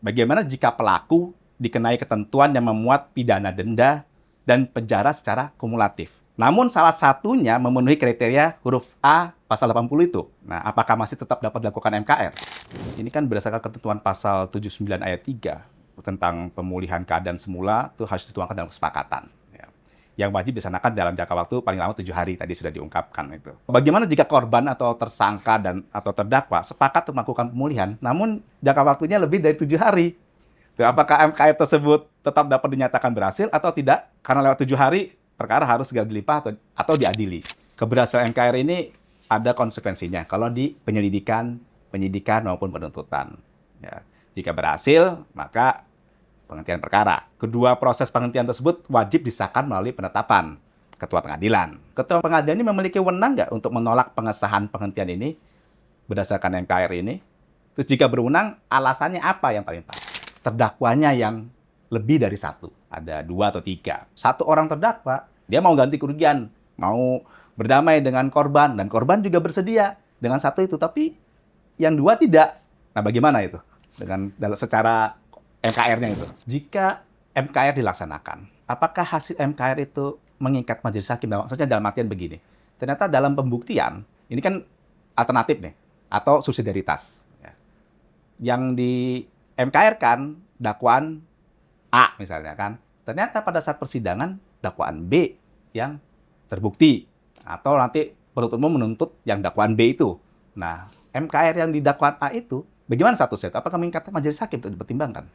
Bagaimana jika pelaku dikenai ketentuan yang memuat pidana denda dan penjara secara kumulatif? Namun salah satunya memenuhi kriteria huruf A pasal 80 itu. Nah, apakah masih tetap dapat dilakukan MKR? Ini kan berdasarkan ketentuan pasal 79 ayat 3 tentang pemulihan keadaan semula itu harus dituangkan dalam kesepakatan. Yang wajib dilaksanakan dalam jangka waktu paling lama 7 hari, tadi sudah diungkapkan itu. Bagaimana jika korban atau tersangka atau terdakwa sepakat untuk melakukan pemulihan, namun jangka waktunya lebih dari 7 hari? Apakah MKR tersebut tetap dapat dinyatakan berhasil atau tidak? Karena lewat 7 hari, perkara harus segera dilimpah atau diadili. Keberhasilan MKR ini ada konsekuensinya kalau di penyelidikan, penyidikan maupun penuntutan. Ya. Jika berhasil, maka penghentian perkara. Kedua proses penghentian tersebut wajib disahkan melalui penetapan Ketua Pengadilan. Ketua Pengadilan ini memiliki wewenang nggak untuk menolak pengesahan penghentian ini berdasarkan MKR ini? Terus jika berwenang, alasannya apa yang paling pas? Terdakwanya yang lebih dari satu. Ada 2 atau 3. Satu orang terdakwa, dia mau ganti kerugian, mau berdamai dengan korban, dan korban juga bersedia dengan satu itu, tapi yang 2 tidak. Nah, bagaimana itu? Secara MKR-nya itu. Jika MKR dilaksanakan, apakah hasil MKR itu mengikat majelis hakim? Maksudnya dalam artian begini, ternyata dalam pembuktian, ini kan alternatif nih, atau subsidiaritas. Yang di MKR kan dakwaan A misalnya kan, ternyata pada saat persidangan dakwaan B yang terbukti, atau nanti penuntut umum menuntut yang dakwaan B itu. Nah, MKR yang di dakwaan A itu, bagaimana statusnya? Apakah mengikat majelis hakim untuk dipertimbangkan?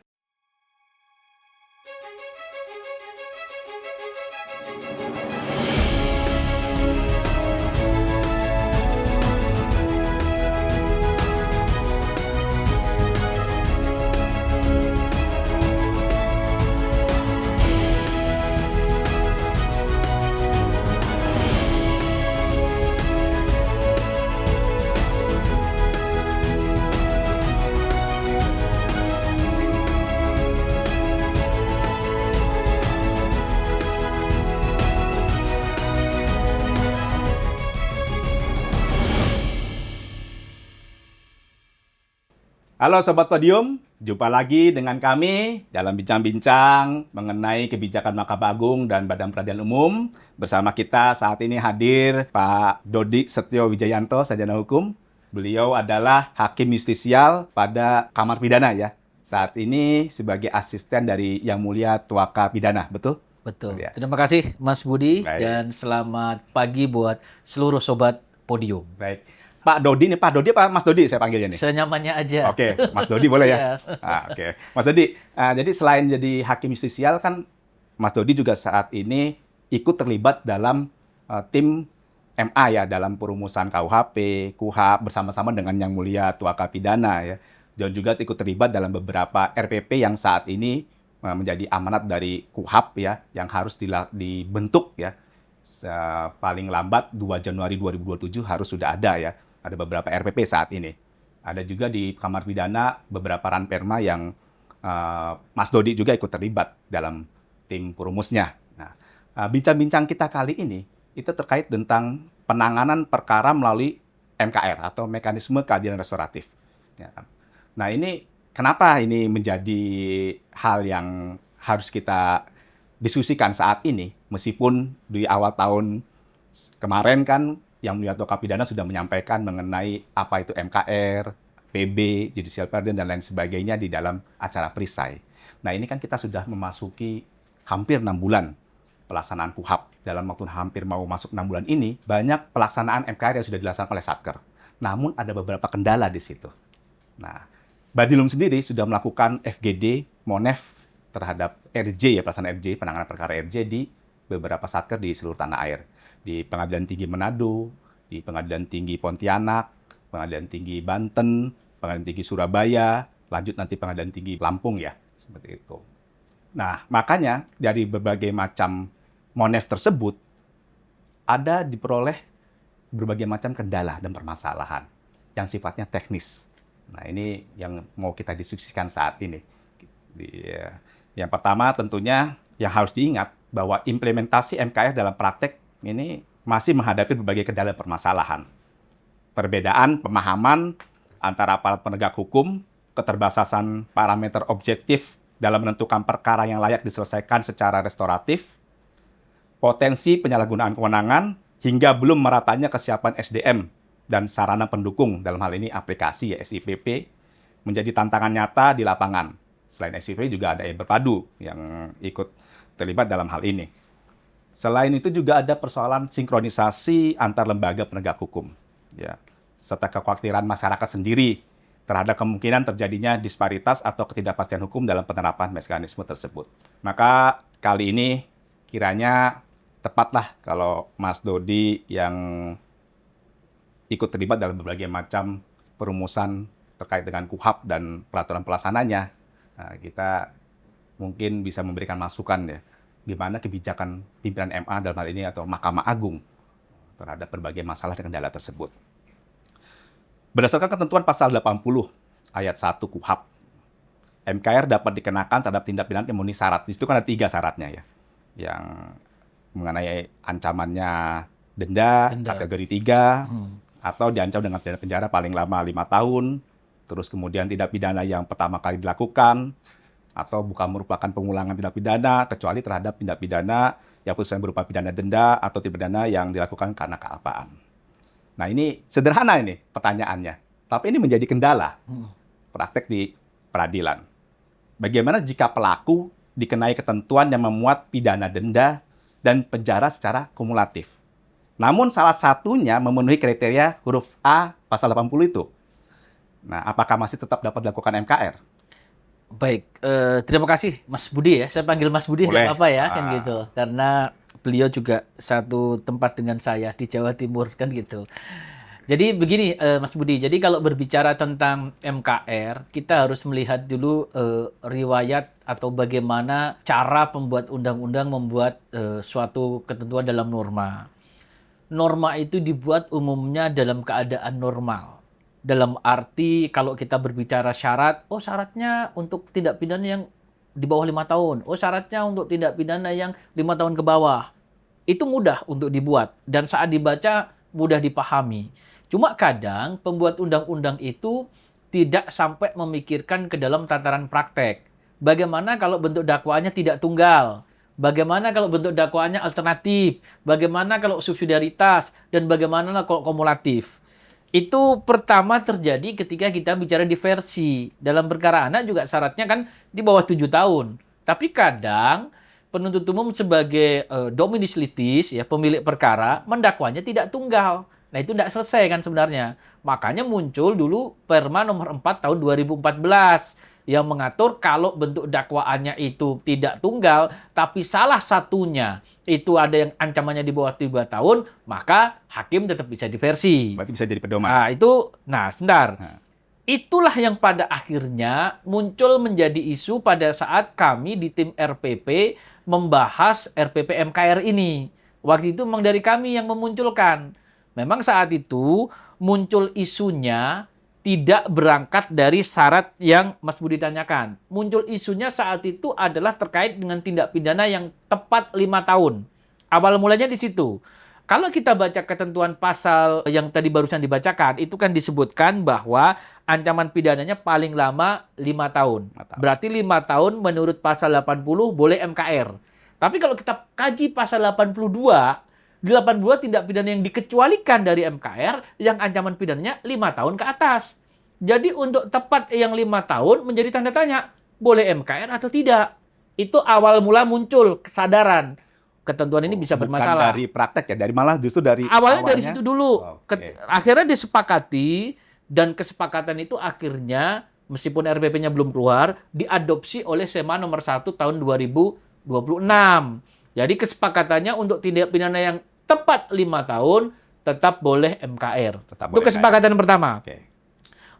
Halo Sobat Podium, jumpa lagi dengan kami dalam bincang-bincang mengenai kebijakan Mahkamah Agung dan Badan Peradilan Umum. Bersama kita saat ini hadir Pak Dodi Setio Wijayanto, Sarjana Hukum. Beliau adalah Hakim Justisial pada Kamar Pidana ya. Saat ini sebagai asisten dari Yang Mulia Tuaka Pidana, betul? Betul. Ya. Terima kasih Mas Budi. Baik. Dan selamat pagi buat seluruh Sobat Podium. Baik. Pak Dodi apa Mas Dodi saya panggilnya nih? Senyamannya aja. Oke, Mas Dodi boleh ya? Iya. Oke. Mas Dodi, jadi selain jadi hakim justisial kan Mas Dodi juga saat ini ikut terlibat dalam tim MA ya, dalam perumusan KUHP, KUHAP bersama-sama dengan Yang Mulia Tuaka Pidana ya. Dan juga ikut terlibat dalam beberapa RPP yang saat ini menjadi amanat dari KUHAP ya, yang harus dibentuk ya. Paling lambat 2 Januari 2027 harus sudah ada ya. Ada beberapa RPP saat ini. Ada juga di Kamar Pidana beberapa ranperma yang Mas Dodi juga ikut terlibat dalam tim perumusnya. Nah, bincang-bincang kita kali ini itu terkait tentang penanganan perkara melalui MKR atau mekanisme keadilan restoratif. Ya. Nah, ini kenapa ini menjadi hal yang harus kita diskusikan saat ini, meskipun di awal tahun kemarin kan Yang Mulia Tuaka Pidana sudah menyampaikan mengenai apa itu MKR, PB, Judicial Pardon, dan lain sebagainya di dalam acara perisai. Nah, ini kan kita sudah memasuki hampir 6 bulan pelaksanaan KUHAP. Dalam waktu hampir mau masuk 6 bulan ini, banyak pelaksanaan MKR yang sudah dilaksanakan oleh Satker. Namun ada beberapa kendala di situ. Nah, Badilum sendiri sudah melakukan FGD, MONEF terhadap RJ ya, pelaksanaan RJ, penanganan perkara RJ di beberapa Satker di seluruh tanah air. Di Pengadilan Tinggi Manado, di Pengadilan Tinggi Pontianak, Pengadilan Tinggi Banten, Pengadilan Tinggi Surabaya, lanjut nanti Pengadilan Tinggi Lampung ya, seperti itu. Nah, makanya dari berbagai macam MONEF tersebut, ada diperoleh berbagai macam kendala dan permasalahan yang sifatnya teknis. Nah, ini yang mau kita diskusikan saat ini. Yang pertama tentunya yang harus diingat bahwa implementasi MKR dalam praktek ini masih menghadapi berbagai kendala permasalahan. Perbedaan pemahaman antara aparat penegak hukum keterbatasan parameter objektif dalam menentukan perkara yang layak diselesaikan secara restoratif, potensi penyalahgunaan kewenangan, hingga belum meratanya kesiapan SDM dan sarana pendukung, dalam hal ini aplikasi ya SIPP, menjadi tantangan nyata di lapangan. Selain SIPP juga ada yang berpadu yang ikut terlibat dalam hal ini. Selain itu juga ada persoalan sinkronisasi antar lembaga penegak hukum, ya, serta kekhawatiran masyarakat sendiri terhadap kemungkinan terjadinya disparitas atau ketidakpastian hukum dalam penerapan mekanisme tersebut. Maka kali ini kiranya tepatlah kalau Mas Dodi yang ikut terlibat dalam berbagai macam perumusan terkait dengan KUHP dan peraturan pelaksananya, kita mungkin bisa memberikan masukan ya, gimana kebijakan pimpinan MA dalam hal ini atau Mahkamah Agung terhadap berbagai masalah dan kendala tersebut. Berdasarkan ketentuan pasal 80 ayat 1 KUHP, MKR dapat dikenakan terhadap tindak pidana yang memenuhi syarat. Di situ kan ada 3 syaratnya ya. Yang mengenai ancamannya denda. Kategori 3, atau diancam dengan pidana penjara paling lama 5 tahun, terus kemudian tindak pidana yang pertama kali dilakukan, atau bukan merupakan pengulangan tindak pidana, kecuali terhadap tindak pidana yang khususnya berupa pidana denda atau tindak pidana yang dilakukan karena kealpaan. Nah ini sederhana ini pertanyaannya, tapi ini menjadi kendala praktek di peradilan. Bagaimana jika pelaku dikenai ketentuan yang memuat pidana denda dan penjara secara kumulatif? Namun salah satunya memenuhi kriteria huruf A pasal 80 itu. Nah, apakah masih tetap dapat dilakukan MKR? Baik, terima kasih Mas Budi ya. Saya panggil Mas Budi tidak apa-apa ya, kan gitu. Karena beliau juga satu tempat dengan saya di Jawa Timur, kan gitu. Jadi begini Mas Budi, jadi kalau berbicara tentang MKR, kita harus melihat dulu riwayat atau bagaimana cara pembuat undang-undang membuat suatu ketentuan dalam norma. Norma itu dibuat umumnya dalam keadaan normal. Dalam arti kalau kita berbicara syarat, oh syaratnya untuk tindak pidana yang di bawah 5 tahun. Oh syaratnya untuk tindak pidana yang 5 tahun ke bawah. Itu mudah untuk dibuat dan saat dibaca mudah dipahami. Cuma kadang pembuat undang-undang itu tidak sampai memikirkan ke dalam tataran praktek. Bagaimana kalau bentuk dakwaannya tidak tunggal? Bagaimana kalau bentuk dakwaannya alternatif? Bagaimana kalau subsidiaritas? Dan bagaimana kalau kumulatif? Itu pertama terjadi ketika kita bicara diversi. Dalam perkara anak juga syaratnya kan di bawah 7 tahun. Tapi kadang penuntut umum sebagai dominus litis, ya, pemilik perkara, mendakwanya tidak tunggal. Nah itu tidak selesai kan sebenarnya. Makanya muncul dulu Perma nomor 4 tahun 2014 yang mengatur kalau bentuk dakwaannya itu tidak tunggal, tapi salah satunya itu ada yang ancamannya di bawah 3 tahun, maka hakim tetap bisa diversi. Berarti bisa jadi pedoman. Sebentar. Itulah yang pada akhirnya muncul menjadi isu pada saat kami di tim RPP membahas RPP MKR ini. Waktu itu memang dari kami yang memunculkan. Memang saat itu muncul isunya tidak berangkat dari syarat yang Mas Budi tanyakan. Muncul isunya saat itu adalah terkait dengan tindak pidana yang tepat 5 tahun. Awal mulanya di situ. Kalau kita baca ketentuan pasal yang tadi barusan dibacakan, itu kan disebutkan bahwa ancaman pidananya paling lama 5 tahun. Berarti 5 tahun menurut pasal 80 boleh MKR. Tapi kalau kita kaji pasal 82, di 82 tindak pidana yang dikecualikan dari MKR yang ancaman pidananya 5 tahun ke atas. Jadi untuk tepat yang 5 tahun menjadi tanda tanya, boleh MKR atau tidak? Itu awal mula muncul kesadaran. Ketentuan ini bisa bermasalah. Bukan dari praktek ya, dari malah justru dari awalnya dari situ dulu. Okay. Akhirnya disepakati dan kesepakatan itu akhirnya meskipun RPP-nya belum keluar, diadopsi oleh SEMA nomor 1 tahun 2026. Jadi kesepakatannya untuk tindak pidana yang tepat 5 tahun tetap boleh MKR. Itu kesepakatan pertama. Okay.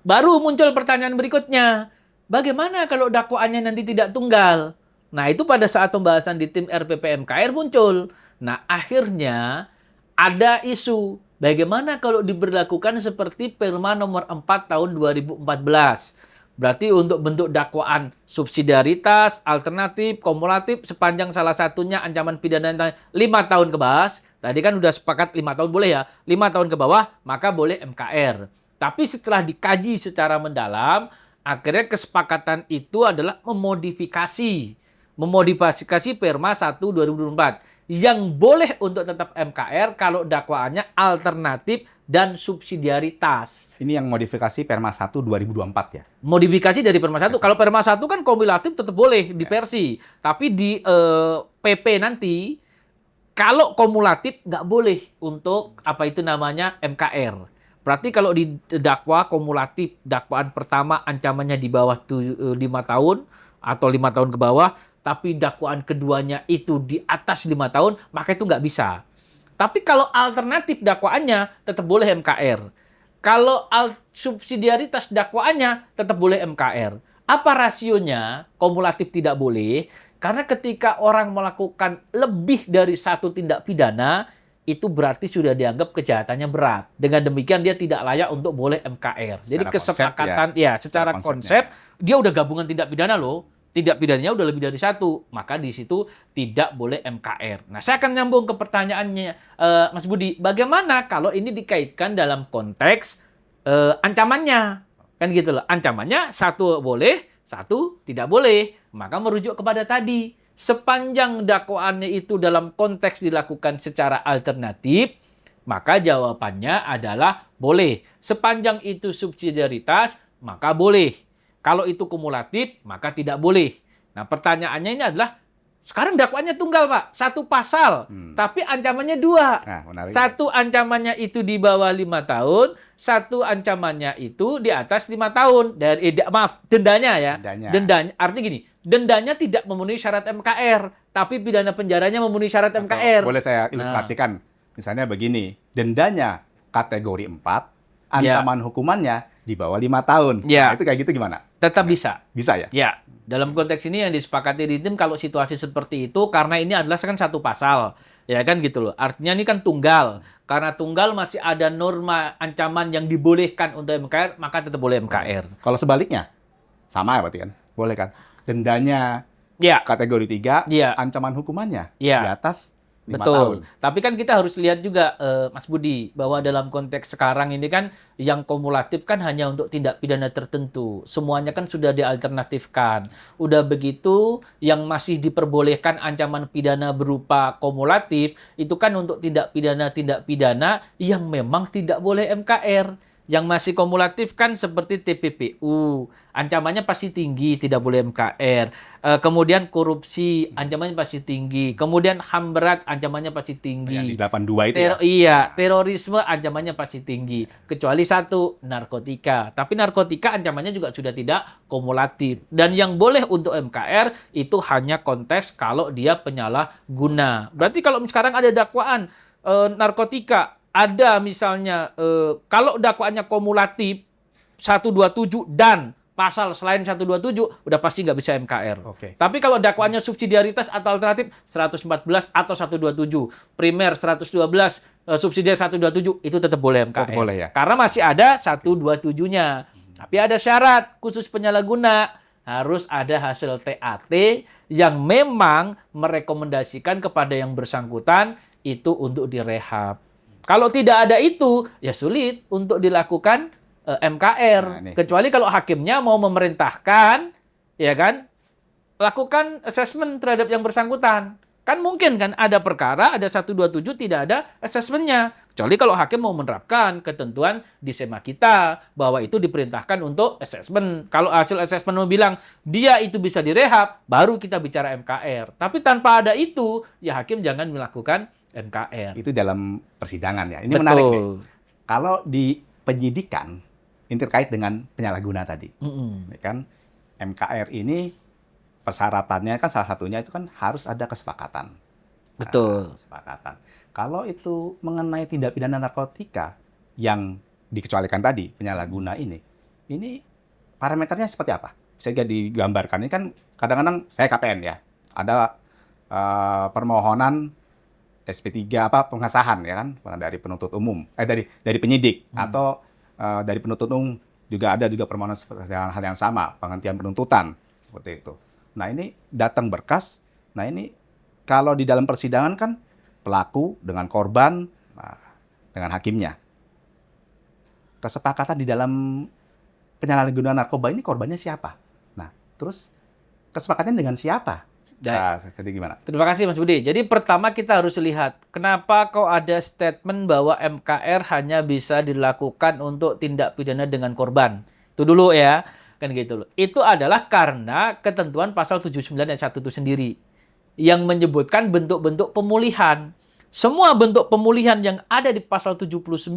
Baru muncul pertanyaan berikutnya. Bagaimana kalau dakwaannya nanti tidak tunggal? Nah, itu pada saat pembahasan di tim RPP MKR muncul. Nah, akhirnya ada isu. Bagaimana kalau diberlakukan seperti Perma nomor 4 tahun 2014? Berarti untuk bentuk dakwaan subsidiaritas, alternatif, kumulatif, sepanjang salah satunya ancaman pidana 5 tahun ke bawah. Tadi kan udah sepakat 5 tahun boleh ya. 5 tahun ke bawah, maka boleh MKR. Tapi setelah dikaji secara mendalam, Akhirnya kesepakatan itu adalah memodifikasi Perma 1 2024 yang boleh untuk tetap MKR kalau dakwaannya alternatif dan subsidiaritas. Ini yang modifikasi Perma 1 2024 ya? Modifikasi dari Perma 1. Kalau Perma 1 kan kumulatif tetap boleh diversi. Tapi di PP nanti kalau kumulatif nggak boleh untuk apa itu namanya MKR. Berarti kalau di dakwa kumulatif dakwaan pertama ancamannya di bawah 5 tahun atau 5 tahun ke bawah, tapi dakwaan keduanya itu di atas 5 tahun, maka itu nggak bisa. Tapi kalau alternatif dakwaannya tetap boleh MKR. Kalau subsidiaritas dakwaannya tetap boleh MKR. Apa rasionya? Kumulatif tidak boleh. Karena ketika orang melakukan lebih dari satu tindak pidana, itu berarti sudah dianggap kejahatannya berat. Dengan demikian dia tidak layak untuk boleh MKR. Jadi kesepakatan, secara konsep, dia udah gabungan tindak pidana loh. Tindak pidananya udah lebih dari satu. Maka di situ tidak boleh MKR. Nah, saya akan nyambung ke pertanyaannya Mas Budi. Bagaimana kalau ini dikaitkan dalam konteks ancamannya? Kan gitu loh. Ancamannya satu boleh, satu tidak boleh. Maka merujuk kepada tadi. Sepanjang dakwaannya itu dalam konteks dilakukan secara alternatif, maka jawabannya adalah boleh. Sepanjang itu subsidiaritas, maka boleh. Kalau itu kumulatif, maka tidak boleh. Nah, pertanyaannya ini adalah, sekarang dakwaannya tunggal, Pak. Satu pasal, tapi ancamannya dua. Nah, menarik. Satu ancamannya itu di bawah 5 tahun, satu ancamannya itu di atas 5 tahun. Dendanya ya. Dendanya, artinya gini, dendanya tidak memenuhi syarat MKR, tapi pidana penjaranya memenuhi syarat MKR. Boleh saya ilustrasikan? Misalnya begini, dendanya kategori 4, ancaman hukumannya di bawah 5 tahun. Nah, itu kayak gitu gimana? Tetap bisa. Bisa ya? Ya. Dalam konteks ini yang disepakati di tim kalau situasi seperti itu, karena ini adalah kan satu pasal. Ya kan gitu loh. Artinya ini kan tunggal. Karena tunggal masih ada norma ancaman yang dibolehkan untuk MKR, maka tetap boleh MKR. Kalau sebaliknya, sama ya berarti kan? Boleh kan? Dendanya kategori 3, ancaman hukumannya di atas 5 tahun. Tapi kan kita harus lihat juga, Mas Budi, bahwa dalam konteks sekarang ini kan yang kumulatif kan hanya untuk tindak pidana tertentu. Semuanya kan sudah dialternatifkan. Udah begitu, yang masih diperbolehkan ancaman pidana berupa kumulatif, itu kan untuk tindak pidana yang memang tidak boleh MKR. Yang masih kumulatif kan seperti TPPU, ancamannya pasti tinggi, tidak boleh MKR. Kemudian korupsi, ancamannya pasti tinggi. Kemudian HAM berat, ancamannya pasti tinggi. Yang di 82 itu terorisme ancamannya pasti tinggi. Kecuali satu, narkotika. Tapi narkotika ancamannya juga sudah tidak kumulatif. Dan yang boleh untuk MKR itu hanya konteks kalau dia penyalahguna. Berarti kalau sekarang ada dakwaan narkotika, ada misalnya kalau dakwaannya kumulatif 127 dan pasal selain 127 udah pasti nggak bisa MKR. Tapi kalau dakwaannya subsidiaritas atau alternatif 114 atau 127, primer 112, subsidiar 127 itu tetap boleh MKR. Boleh ya? Karena masih ada 127-nya. Tapi ada syarat khusus penyalahguna. Harus ada hasil TAT yang memang merekomendasikan kepada yang bersangkutan itu untuk direhab. Kalau tidak ada itu, ya sulit untuk dilakukan MKR. Kecuali kalau hakimnya mau memerintahkan, ya kan, lakukan assessment terhadap yang bersangkutan. Kan mungkin kan ada perkara, ada 127 tidak ada assessment-nya. Kecuali kalau hakim mau menerapkan ketentuan di SEMA kita, bahwa itu diperintahkan untuk assessment. Kalau hasil assessment mau bilang, dia itu bisa direhab, baru kita bicara MKR. Tapi tanpa ada itu, ya hakim jangan melakukan MKR. Itu dalam persidangan ya. Ini menarik nih. Kalau di penyidikan, ini terkait dengan penyalahguna tadi. Ya kan? MKR ini persyaratannya kan salah satunya itu kan harus ada kesepakatan. Betul. Kesepakatan. Kalau itu mengenai tindak pidana narkotika yang dikecualikan tadi, penyalahguna ini parameternya seperti apa? Bisa digambarkan. Ini kan kadang-kadang saya KPN ya. Ada permohonan SP3 pengesahan ya kan dari penuntut umum dari penyidik atau dari penuntut umum juga ada permohonan hal yang sama, penghentian penuntutan seperti itu. Nah, ini datang berkas. Nah, ini kalau di dalam persidangan kan pelaku dengan korban dengan hakimnya. Kesepakatan di dalam penyalahgunaan narkoba ini korbannya siapa? Nah, terus kesepakatannya dengan siapa? Nah, jadi gimana? Terima kasih Mas Budi. Jadi pertama kita harus lihat kenapa kok ada statement bahwa MKR hanya bisa dilakukan untuk tindak pidana dengan korban. Itu dulu ya, kan gitu loh. Itu adalah karena ketentuan pasal 79 ayat 1 itu sendiri yang menyebutkan bentuk-bentuk pemulihan. Semua bentuk pemulihan yang ada di pasal 79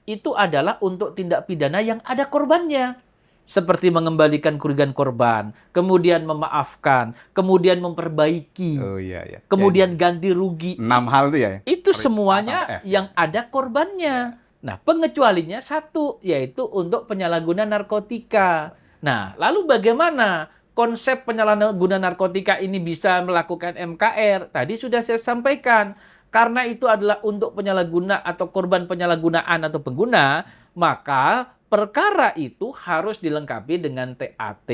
itu adalah untuk tindak pidana yang ada korbannya. Seperti mengembalikan kerugian korban, kemudian memaafkan, kemudian memperbaiki, Oh iya, iya. kemudian ganti rugi. 6 hal itu ya? Itu A sampai semuanya F. yang ada korbannya. Nah, pengecualinya satu, yaitu untuk penyalahgunaan narkotika. Nah, lalu bagaimana konsep penyalahgunaan narkotika ini bisa melakukan MKR? Tadi sudah saya sampaikan. Karena itu adalah untuk penyalahguna atau korban penyalahgunaan atau pengguna, maka perkara itu harus dilengkapi dengan TAT,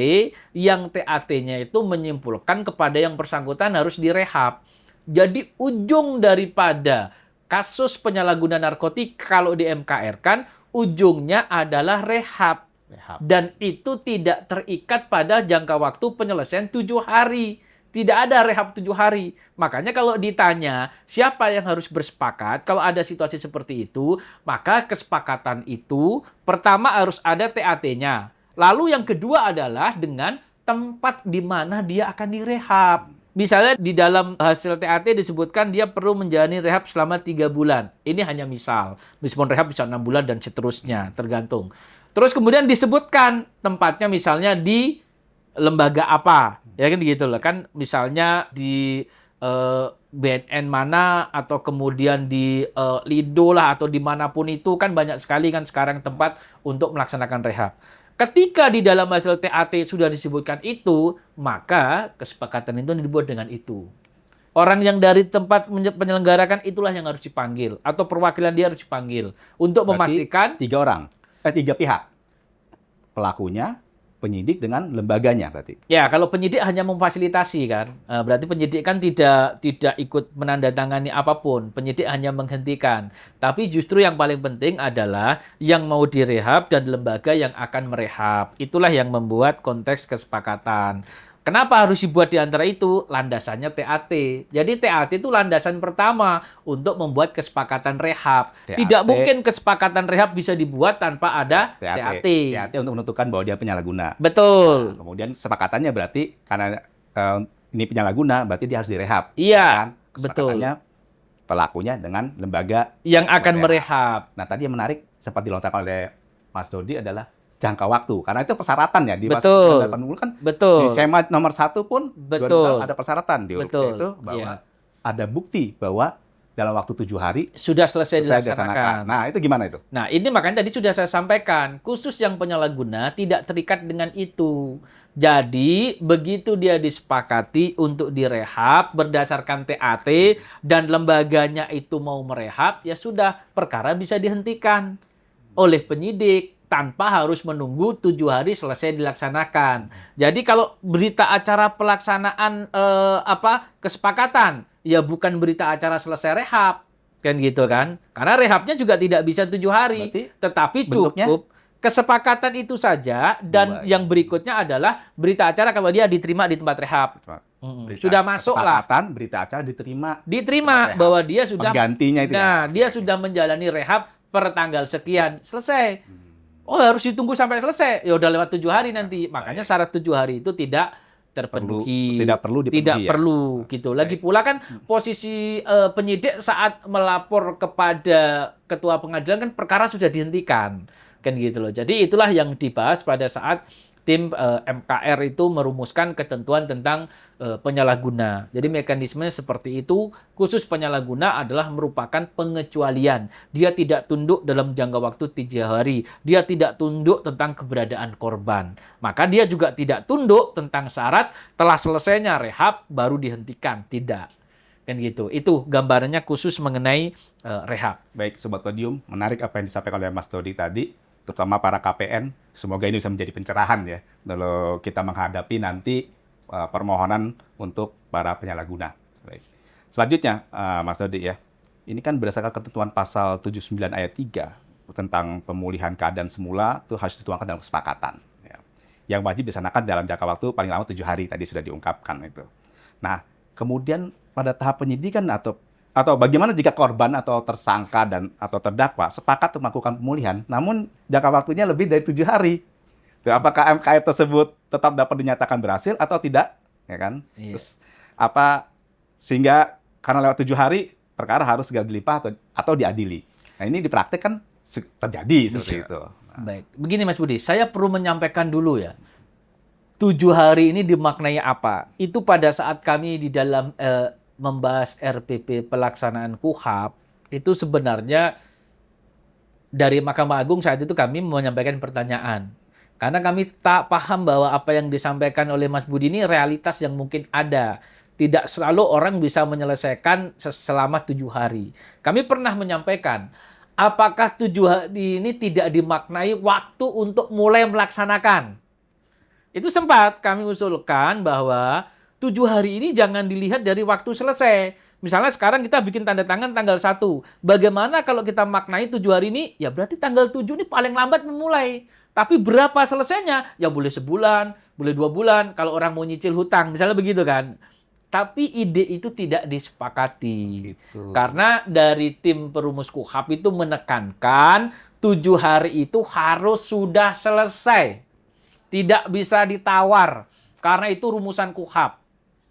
yang TAT-nya itu menyimpulkan kepada yang bersangkutan harus direhab. Jadi ujung daripada kasus penyalahgunaan narkotika kalau di MKR kan ujungnya adalah rehab. Dan itu tidak terikat pada jangka waktu penyelesaian 7 hari. Tidak ada rehab 7 hari. Makanya kalau ditanya siapa yang harus bersepakat, kalau ada situasi seperti itu, maka kesepakatan itu pertama harus ada TAT-nya. Lalu yang kedua adalah dengan tempat di mana dia akan direhab. Misalnya di dalam hasil TAT disebutkan dia perlu menjalani rehab selama 3 bulan. Ini hanya misal. Meskipun rehab bisa 6 bulan dan seterusnya, tergantung. Terus kemudian disebutkan tempatnya misalnya di lembaga apa. Ya kan gitu loh. Kan misalnya di BNN mana atau kemudian di Lido lah atau dimanapun itu kan banyak sekali kan sekarang tempat untuk melaksanakan rehab. Ketika di dalam hasil TAT sudah disebutkan itu, maka kesepakatan itu dibuat dengan itu. Orang yang dari tempat penyelenggarakan itulah yang harus dipanggil atau perwakilan dia harus dipanggil untuk Berarti memastikan 3 orang, 3 pihak. Pelakunya, penyidik dengan lembaganya berarti. ya, kalau penyidik hanya memfasilitasi kan, berarti penyidik kan tidak ikut menandatangani apapun. Penyidik hanya menghentikan. Tapi justru yang paling penting adalah yang mau direhab dan lembaga yang akan merehab. Itulah yang membuat konteks kesepakatan. Kenapa harus dibuat di antara itu? Landasannya TAT. Jadi TAT itu landasan pertama untuk membuat kesepakatan rehab. TAT. Tidak mungkin kesepakatan rehab bisa dibuat tanpa ada TAT. TAT untuk menentukan bahwa dia penyalahguna. Betul. Nah, kemudian kesepakatannya berarti karena ini penyalahguna, berarti dia harus direhab. Iya, Kan? betul. Kesepakatannya pelakunya dengan lembaga Yang akan merehab. Nah, tadi yang menarik sempat dilontarkan oleh Mas Dodi adalah jangka waktu. Karena itu persyaratan ya. Di Betul. Pasal 80 kan Betul. di SEMA nomor 1 pun Betul. ada persyaratan. Di huruf C Betul. itu bahwa Iya. ada bukti bahwa dalam waktu 7 hari Sudah selesai selesai dilaksanakan. dilaksanakan. Nah, itu gimana itu? Nah, ini makanya tadi sudah saya sampaikan, khusus yang penyalahguna tidak terikat dengan itu. Jadi, begitu dia disepakati untuk direhab berdasarkan TAT dan lembaganya itu mau merehab, ya sudah, perkara bisa dihentikan oleh penyidik tanpa harus menunggu 7 hari selesai dilaksanakan. Jadi kalau berita acara pelaksanaan kesepakatan, ya bukan berita acara selesai rehab. Kan gitu kan? Karena rehabnya juga tidak bisa 7 hari. Berarti Tetapi bentuknya? cukup kesepakatan itu saja dan yang berikutnya adalah berita acara kalau dia diterima di tempat rehab. Sudah masuk lah. Kesepakatan, berita acara diterima. Diterima Rehab. bahwa dia sudah Penggantinya itu ya? Nah, dia sudah menjalani rehab per tanggal sekian. Selesai. Oh, harus ditunggu sampai selesai. Ya udah lewat 7 hari nanti. Makanya syarat 7 hari itu tidak terpenuhi. Tidak perlu dipenuhi Tidak ya? perlu gitu. Lagi pula kan posisi penyidik saat melapor kepada ketua pengadilan kan perkara sudah dihentikan. Kan gitu loh. Jadi itulah yang dibahas pada saat tim MKR itu merumuskan ketentuan tentang penyalahguna. Jadi mekanismenya seperti itu, khusus penyalahguna adalah merupakan pengecualian. Dia tidak tunduk dalam jangka waktu 3 hari. Dia tidak tunduk tentang keberadaan korban. Maka dia juga tidak tunduk tentang syarat telah selesainya rehab baru dihentikan. Tidak. Kan gitu. Itu gambarannya khusus mengenai rehab. Baik, Sobat Podium, menarik apa yang disampaikan oleh Mas Dodi tadi, terutama para KPN. Semoga ini bisa menjadi pencerahan ya, kalau kita menghadapi nanti permohonan untuk para penyalahguna. Baik. Selanjutnya, Mas Dodi ya, ini kan berdasarkan ketentuan pasal 79 ayat 3 tentang pemulihan keadaan semula itu harus dituangkan dalam kesepakatan. Ya. Yang wajib dilaksanakan dalam jangka waktu paling lama 7 hari tadi sudah diungkapkan itu. Nah, kemudian pada tahap penyidikan atau bagaimana jika korban atau tersangka atau terdakwa sepakat untuk melakukan pemulihan, namun jangka waktunya lebih dari 7 hari. Apakah MKR tersebut tetap dapat dinyatakan berhasil atau tidak? Ya kan? Iya. Terus sehingga karena lewat 7 hari perkara harus segera dilimpah atau diadili. Nah, ini di praktek kan terjadi seperti itu. Baik, begini Mas Budi, saya perlu menyampaikan dulu ya. 7 hari ini dimaknai apa? Itu pada saat kami di dalam membahas RPP pelaksanaan KUHP, itu sebenarnya dari Mahkamah Agung saat itu kami menyampaikan pertanyaan. Karena kami tak paham bahwa apa yang disampaikan oleh Mas Budi ini realitas yang mungkin ada. Tidak selalu orang bisa menyelesaikan selama 7 hari. Kami pernah menyampaikan, apakah 7 hari ini tidak dimaknai waktu untuk mulai melaksanakan? Itu sempat kami usulkan bahwa 7 hari ini jangan dilihat dari waktu selesai. Misalnya sekarang kita bikin tanda tangan tanggal 1. Bagaimana kalau kita maknai 7 hari ini? Ya berarti tanggal 7 ini paling lambat memulai. Tapi berapa selesainya? Ya boleh sebulan, boleh 2 bulan. Kalau orang mau nyicil hutang, misalnya begitu kan. Tapi ide itu tidak disepakati. Gitu. Karena dari tim perumus KUHP itu menekankan 7 hari itu harus sudah selesai. Tidak bisa ditawar. Karena itu rumusan KUHP.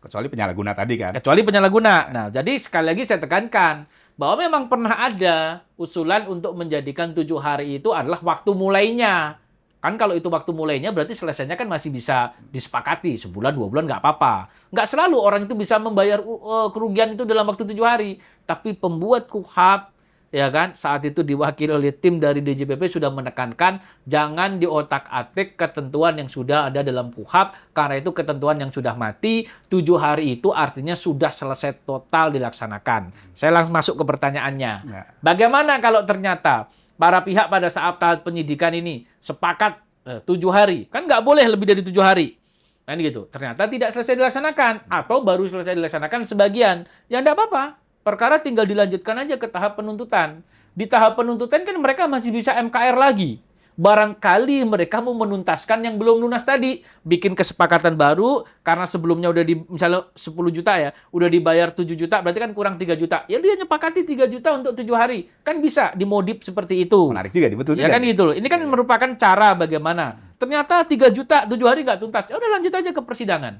Kecuali penyalahguna tadi kan. Kecuali penyalahguna. Nah, jadi sekali lagi saya tekankan bahwa memang pernah ada usulan untuk menjadikan 7 hari itu adalah waktu mulainya. Kan kalau itu waktu mulainya berarti selesainya kan masih bisa disepakati. Sebulan, 2 bulan nggak apa-apa. Nggak selalu orang itu bisa membayar kerugian itu dalam waktu 7 hari. Tapi pembuat KUHP, ya kan, saat itu diwakili oleh tim dari DJPP sudah menekankan jangan diotak-atik ketentuan yang sudah ada dalam KUHP. Karena itu ketentuan yang sudah mati, 7 hari itu artinya sudah selesai total dilaksanakan. Saya langsung masuk ke pertanyaannya. Ya. Bagaimana kalau ternyata para pihak pada saat tahap penyidikan ini sepakat 7 hari. Kan nggak boleh lebih dari 7 hari. Kan gitu. Ternyata tidak selesai dilaksanakan. Atau baru selesai dilaksanakan sebagian. Ya nggak apa-apa. Perkara tinggal dilanjutkan aja ke tahap penuntutan. Di tahap penuntutan kan mereka masih bisa MKR lagi. Barangkali mereka mau menuntaskan yang belum lunas tadi. Bikin kesepakatan baru, karena sebelumnya udah misalnya 10 juta ya, udah dibayar 7 juta, berarti kan kurang 3 juta. Ya dia nyepakati 3 juta untuk 7 hari. Kan bisa dimodif seperti itu. Menarik juga, betul Ya juga. kan gitu loh. Ini kan merupakan cara bagaimana. Ternyata 3 juta 7 hari nggak tuntas. Ya udah lanjut aja ke persidangan.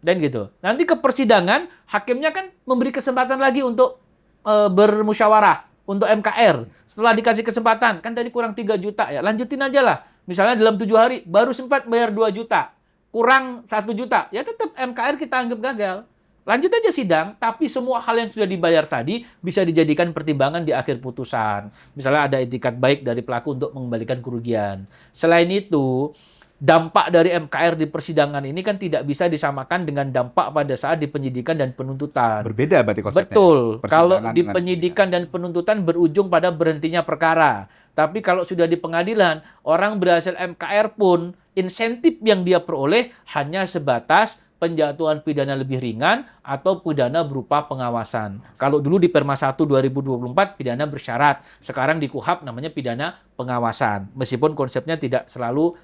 Dan gitu. Nanti ke persidangan, hakimnya kan memberi kesempatan lagi untuk bermusyawarah. Untuk MKR. Setelah dikasih kesempatan, kan tadi kurang 3 juta ya. Lanjutin aja lah. Misalnya dalam 7 hari, baru sempat bayar 2 juta. Kurang 1 juta. Ya tetap MKR kita anggap gagal. Lanjut aja sidang, tapi semua hal yang sudah dibayar tadi bisa dijadikan pertimbangan di akhir putusan. Misalnya ada etikat baik dari pelaku untuk mengembalikan kerugian. Selain itu, dampak dari MKR di persidangan ini kan tidak bisa disamakan dengan dampak pada saat di penyidikan dan penuntutan. Berbeda berarti konsepnya. Betul. Kalau Persidangan di dengan- penyidikan dan penuntutan berujung pada berhentinya perkara. Tapi kalau sudah di pengadilan, orang berhasil MKR pun insentif yang dia peroleh hanya sebatas penjatuhan pidana lebih ringan atau pidana berupa pengawasan. Kalau dulu di Perma 1 2024 pidana bersyarat. Sekarang di KUHP namanya pidana pengawasan. Meskipun konsepnya tidak selalu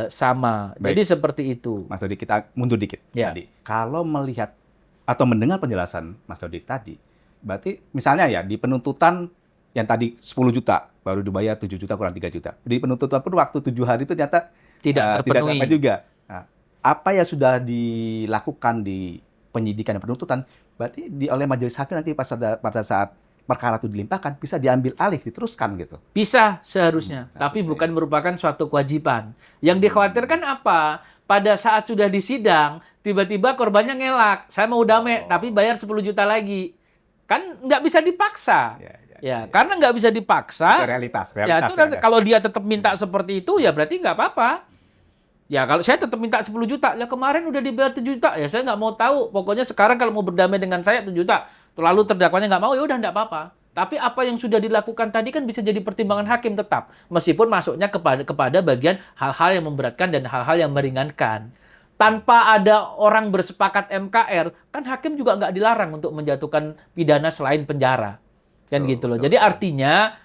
sama. Baik. Jadi seperti itu. Mas Dodi, kita mundur dikit Ya. tadi. Kalau melihat atau mendengar penjelasan Mas Dodi tadi, berarti misalnya ya di penuntutan yang tadi 10 juta, baru dibayar 7 juta kurang 3 juta. Di penuntutan pun waktu 7 hari itu ternyata Tidak terpenuhi. sampai juga. Nah, apa yang sudah dilakukan di penyidikan dan penuntutan, berarti oleh majelis hakim nanti pada saat perkara itu dilimpahkan, bisa diambil alih, diteruskan gitu. Bisa seharusnya, tapi seharusnya. bukan merupakan suatu kewajiban. Yang dikhawatirkan apa? Pada saat sudah disidang, tiba-tiba korbannya ngelak. Saya mau damai, tapi bayar 10 juta lagi. Kan nggak bisa dipaksa. Ya, karena nggak bisa dipaksa. Itu realitas Ya, itu yang ada. kalau dia tetap minta seperti itu, ya berarti nggak apa-apa. Ya, kalau saya tetap minta 10 juta, ya kemarin udah dibayar 7 juta, ya saya nggak mau tahu. Pokoknya sekarang kalau mau berdamai dengan saya 7 juta, lalu terdakwanya nggak mau, ya udah nggak apa-apa. Tapi apa yang sudah dilakukan tadi kan bisa jadi pertimbangan hakim tetap. Meskipun masuknya kepada bagian hal-hal yang memberatkan dan hal-hal yang meringankan. Tanpa ada orang bersepakat MKR, kan hakim juga nggak dilarang untuk menjatuhkan pidana selain penjara. Kan gitu loh. Jadi artinya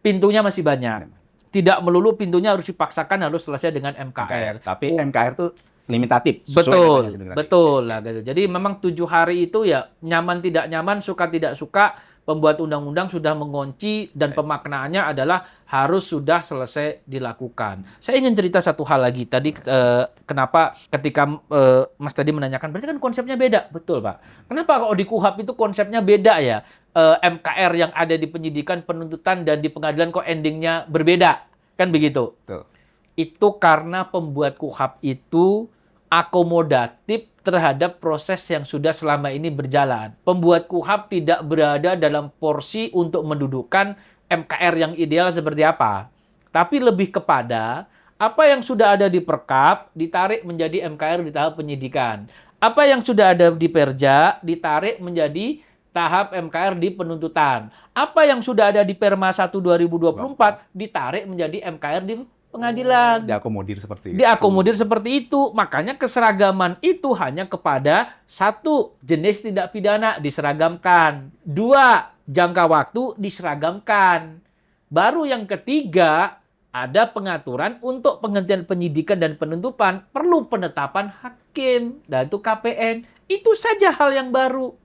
pintunya masih banyak. Tidak melulu pintunya harus dipaksakan harus selesai dengan MKR. Tapi MKR itu limitatif. Betul lah gitu. Jadi memang 7 hari itu ya nyaman tidak nyaman, suka tidak suka, pembuat undang-undang sudah mengunci dan pemaknaannya adalah harus sudah selesai dilakukan. Saya ingin cerita satu hal lagi. Tadi kenapa ketika Mas tadi menanyakan, berarti kan konsepnya beda. Betul, Pak. Kenapa kalau di KUHP itu konsepnya beda ya? MKR yang ada di penyidikan, penuntutan, dan di pengadilan kok endingnya berbeda? Kan begitu? Betul. Itu karena pembuat KUHP itu akomodatif terhadap proses yang sudah selama ini berjalan. Pembuat KUHP tidak berada dalam porsi untuk mendudukkan MKR yang ideal seperti apa. Tapi lebih kepada apa yang sudah ada di Perkap ditarik menjadi MKR di tahap penyidikan. Apa yang sudah ada di Perja ditarik menjadi tahap MKR di penuntutan. Apa yang sudah ada di Perma 1 2024 ditarik menjadi MKR di pengadilan. Diakomodir seperti itu. Diakomodir seperti itu. Makanya keseragaman itu hanya kepada satu, jenis tindak pidana diseragamkan. 2, jangka waktu diseragamkan. Baru yang ketiga, ada pengaturan untuk penghentian penyidikan dan penuntutan perlu penetapan hakim. Dan itu KPN. Itu saja hal yang baru.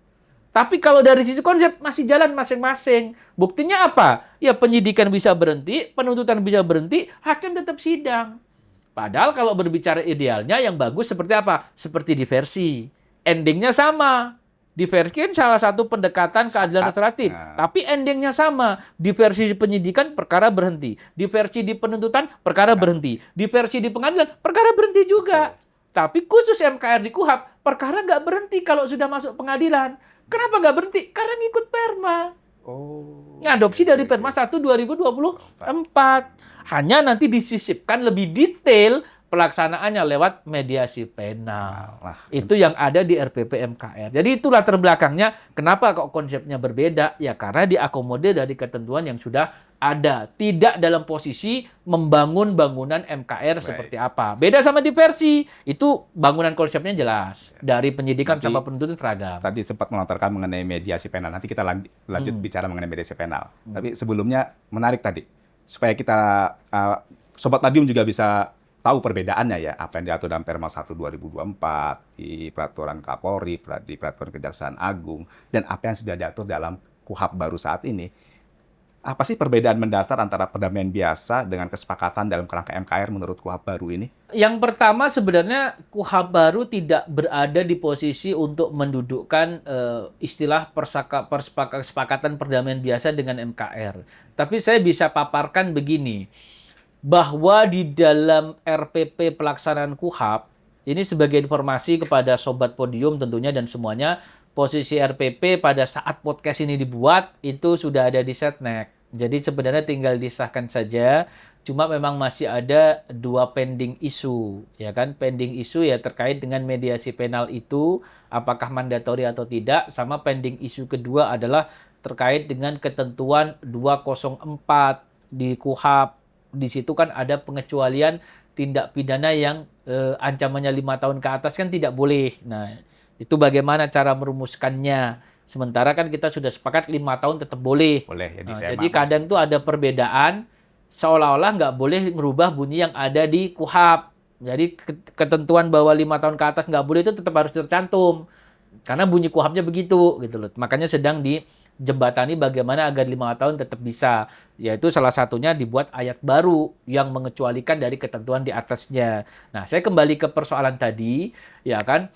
Tapi kalau dari sisi konsep masih jalan masing-masing. Buktinya apa? Ya penyidikan bisa berhenti, penuntutan bisa berhenti, hakim tetap sidang. Padahal kalau berbicara idealnya yang bagus seperti apa? Seperti diversi. Endingnya sama. Diversi kan salah satu pendekatan keadilan restoratif. Tapi endingnya sama. Diversi di penyidikan, perkara berhenti. Diversi di penuntutan, perkara berhenti. Diversi di pengadilan, perkara berhenti juga. Tapi khusus MKR di KUHP, perkara nggak berhenti kalau sudah masuk pengadilan. Kenapa nggak berhenti? Karena ngikut Perma. Ngadopsi dari Perma 1 2024. Hanya nanti disisipkan lebih detail pelaksanaannya lewat mediasi penal. Itu yang ada di RPP MKR. Jadi itulah terbelakangnya kenapa kok konsepnya berbeda. Ya karena diakomodir dari ketentuan yang sudah ada. Tidak dalam posisi membangun bangunan MKR seperti apa. Beda sama diversi. Itu bangunan konsepnya jelas. Dari penyidikan sama penuntutan seragam. Tadi sempat melontarkan mengenai mediasi penal. Nanti kita lanjut bicara mengenai mediasi penal. Tapi sebelumnya menarik tadi. Supaya kita, Sobat Madiun juga bisa tahu perbedaannya ya, apa yang diatur dalam Perma 1 2024, di peraturan Kapolri, di peraturan Kejaksaan Agung, dan apa yang sudah diatur dalam KUHP baru saat ini. Apa sih perbedaan mendasar antara perdamaian biasa dengan kesepakatan dalam kerangka MKR menurut KUHP baru ini? Yang pertama sebenarnya KUHP baru tidak berada di posisi untuk mendudukkan istilah kesepakatan perdamaian biasa dengan MKR. Tapi saya bisa paparkan begini, bahwa di dalam RPP pelaksanaan KUHP, ini sebagai informasi kepada Sobat Podium tentunya dan semuanya, posisi RPP pada saat podcast ini dibuat itu sudah ada di Setnek. Jadi sebenarnya tinggal disahkan saja, cuma memang masih ada 2 pending isu, ya kan? Pending isu ya terkait dengan mediasi penal itu, apakah mandatori atau tidak, sama pending isu kedua adalah terkait dengan ketentuan 204 di KUHP. Di situ kan ada pengecualian tindak pidana yang ancamannya 5 tahun ke atas kan tidak boleh. Nah, itu bagaimana cara merumuskannya? Sementara kan kita sudah sepakat 5 tahun tetap boleh. Jadi kadang tuh ada perbedaan seolah-olah nggak boleh merubah bunyi yang ada di KUHP. Jadi ketentuan bahwa 5 tahun ke atas nggak boleh itu tetap harus tercantum. Karena bunyi KUHP-nya begitu gitu loh. Makanya sedang dijembatani bagaimana agar 5 tahun tetap bisa. Yaitu salah satunya dibuat ayat baru yang mengecualikan dari ketentuan di atasnya. Nah, saya kembali ke persoalan tadi, ya kan?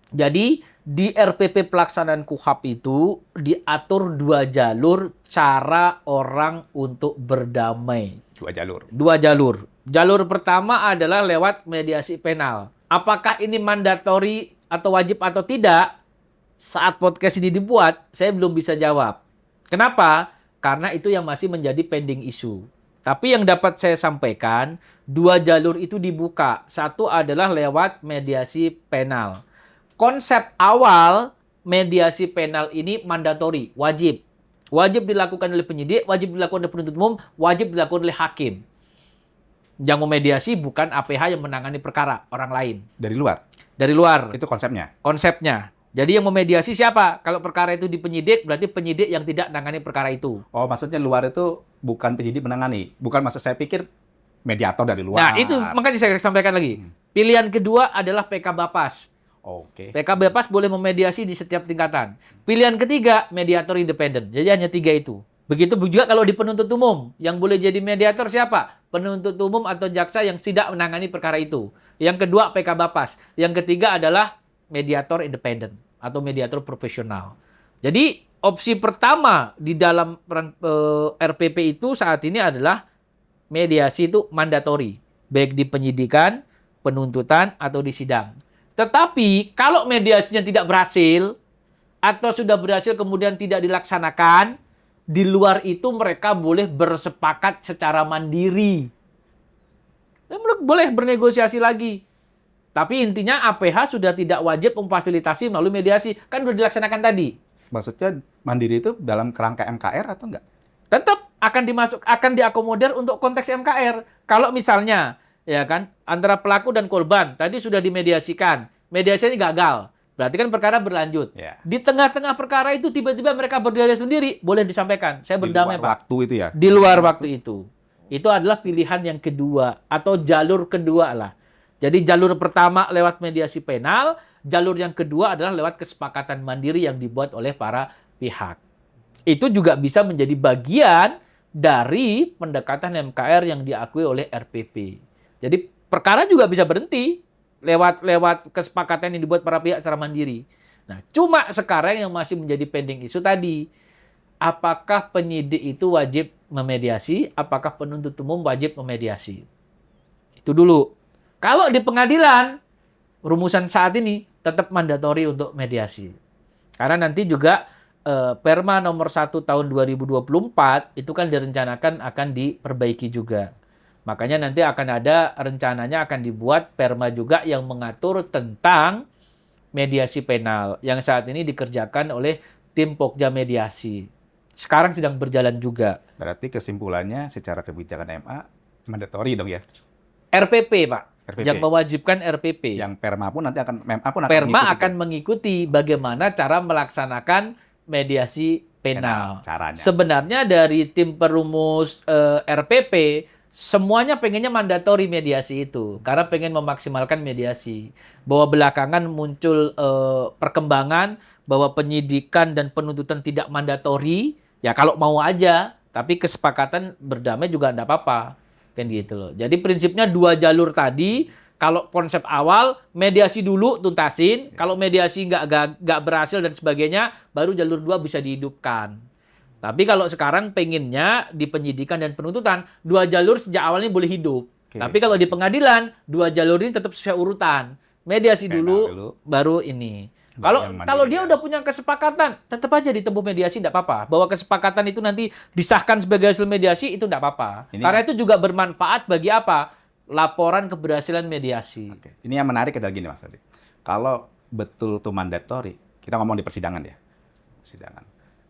Jadi di RPP pelaksanaan KUHP itu diatur 2 jalur cara orang untuk berdamai. 2 jalur. 2 jalur. Jalur pertama adalah lewat mediasi penal. Apakah ini mandatori atau wajib atau tidak? Saat podcast ini dibuat, saya belum bisa jawab. Kenapa? Karena itu yang masih menjadi pending isu. Tapi yang dapat saya sampaikan, 2 jalur itu dibuka. Satu adalah lewat mediasi penal. Konsep awal mediasi penal ini mandatori, wajib. Wajib dilakukan oleh penyidik, wajib dilakukan oleh penuntut umum, wajib dilakukan oleh hakim. Yang memediasi bukan APH yang menangani perkara, orang lain. Dari luar? Dari luar. Itu konsepnya? Konsepnya. Jadi yang memediasi siapa? Kalau perkara itu di penyidik, berarti penyidik yang tidak menangani perkara itu. Oh, maksudnya luar itu bukan penyidik menangani. Bukan, maksud saya pikir mediator dari Nah, luar. itu makanya saya sampaikan lagi. Pilihan kedua adalah PK Bapas. Oke. PK Bapas boleh memediasi di setiap tingkatan. Pilihan ketiga, mediator independen. Jadi hanya 3 itu. Begitu juga kalau di penuntut umum. Yang boleh jadi mediator siapa? Penuntut umum atau jaksa yang tidak menangani perkara itu. Yang kedua, PK Bapas. Yang ketiga adalah mediator independen atau mediator profesional. Jadi opsi pertama di dalam RPP itu saat ini adalah mediasi itu mandatori, baik di penyidikan, penuntutan, atau di sidang. Tetapi kalau mediasinya tidak berhasil atau sudah berhasil kemudian tidak dilaksanakan, di luar itu mereka boleh bersepakat secara mandiri. Boleh bernegosiasi lagi. Tapi intinya APH sudah tidak wajib memfasilitasi melalui mediasi. Kan sudah dilaksanakan tadi. Maksudnya mandiri itu dalam kerangka MKR atau enggak? Tetap akan diakomodir untuk konteks MKR. Kalau misalnya ya kan antara pelaku dan korban tadi sudah dimediasikan, mediasinya gagal. Berarti kan perkara berlanjut. Ya. Di tengah-tengah perkara itu tiba-tiba mereka berdiri sendiri, boleh disampaikan. Saya berdamai, Pak. Di luar waktu itu ya? Di luar waktu itu. Itu adalah pilihan yang kedua atau jalur kedua lah. Jadi jalur pertama lewat mediasi penal, jalur yang kedua adalah lewat kesepakatan mandiri yang dibuat oleh para pihak. Itu juga bisa menjadi bagian dari pendekatan MKR yang diakui oleh RPP. Jadi perkara juga bisa berhenti lewat kesepakatan yang dibuat para pihak secara mandiri. Nah, cuma sekarang yang masih menjadi pending isu tadi, apakah penyidik itu wajib memediasi, apakah penuntut umum wajib memediasi. Itu dulu. Kalau di pengadilan, rumusan saat ini tetap mandatori untuk mediasi. Karena nanti juga Perma nomor 1 tahun 2024 itu kan direncanakan akan diperbaiki juga. Makanya nanti akan ada rencananya akan dibuat Perma juga yang mengatur tentang mediasi penal yang saat ini dikerjakan oleh tim Pokja Mediasi. Sekarang sedang berjalan juga. Berarti kesimpulannya secara kebijakan MA mandatori dong ya? RPP, Pak. RPP. Yang mewajibkan RPP. Yang Perma pun nanti akan Perma akan mengikuti bagaimana cara melaksanakan mediasi penal. Caranya. Sebenarnya dari tim perumus RPP semuanya pengennya mandatori mediasi itu karena pengen memaksimalkan mediasi. Bahwa belakangan muncul perkembangan bahwa penyidikan dan penuntutan tidak mandatori, ya kalau mau aja, tapi kesepakatan berdamai juga enggak apa-apa. Kan gitu loh. Jadi prinsipnya 2 jalur tadi, kalau konsep awal mediasi dulu tuntasin, kalau mediasi nggak berhasil dan sebagainya, baru jalur 2 bisa dihidupkan. Tapi kalau sekarang pengennya di penyidikan dan penuntutan, 2 jalur sejak awalnya boleh hidup. Oke. Tapi kalau di pengadilan, 2 jalur ini tetap sesuai urutan. Mediasi dulu, baru ini. Kalau dia udah punya kesepakatan, tetap aja ditempuh mediasi, tidak apa-apa. Bahwa kesepakatan itu nanti disahkan sebagai hasil mediasi, itu tidak apa-apa. Karena itu juga bermanfaat bagi apa? Laporan keberhasilan mediasi. Oke. Ini yang menarik adalah gini, Mas Ferdi. Kalau betul itu mandatori, kita ngomong di persidangan ya. Persidangan.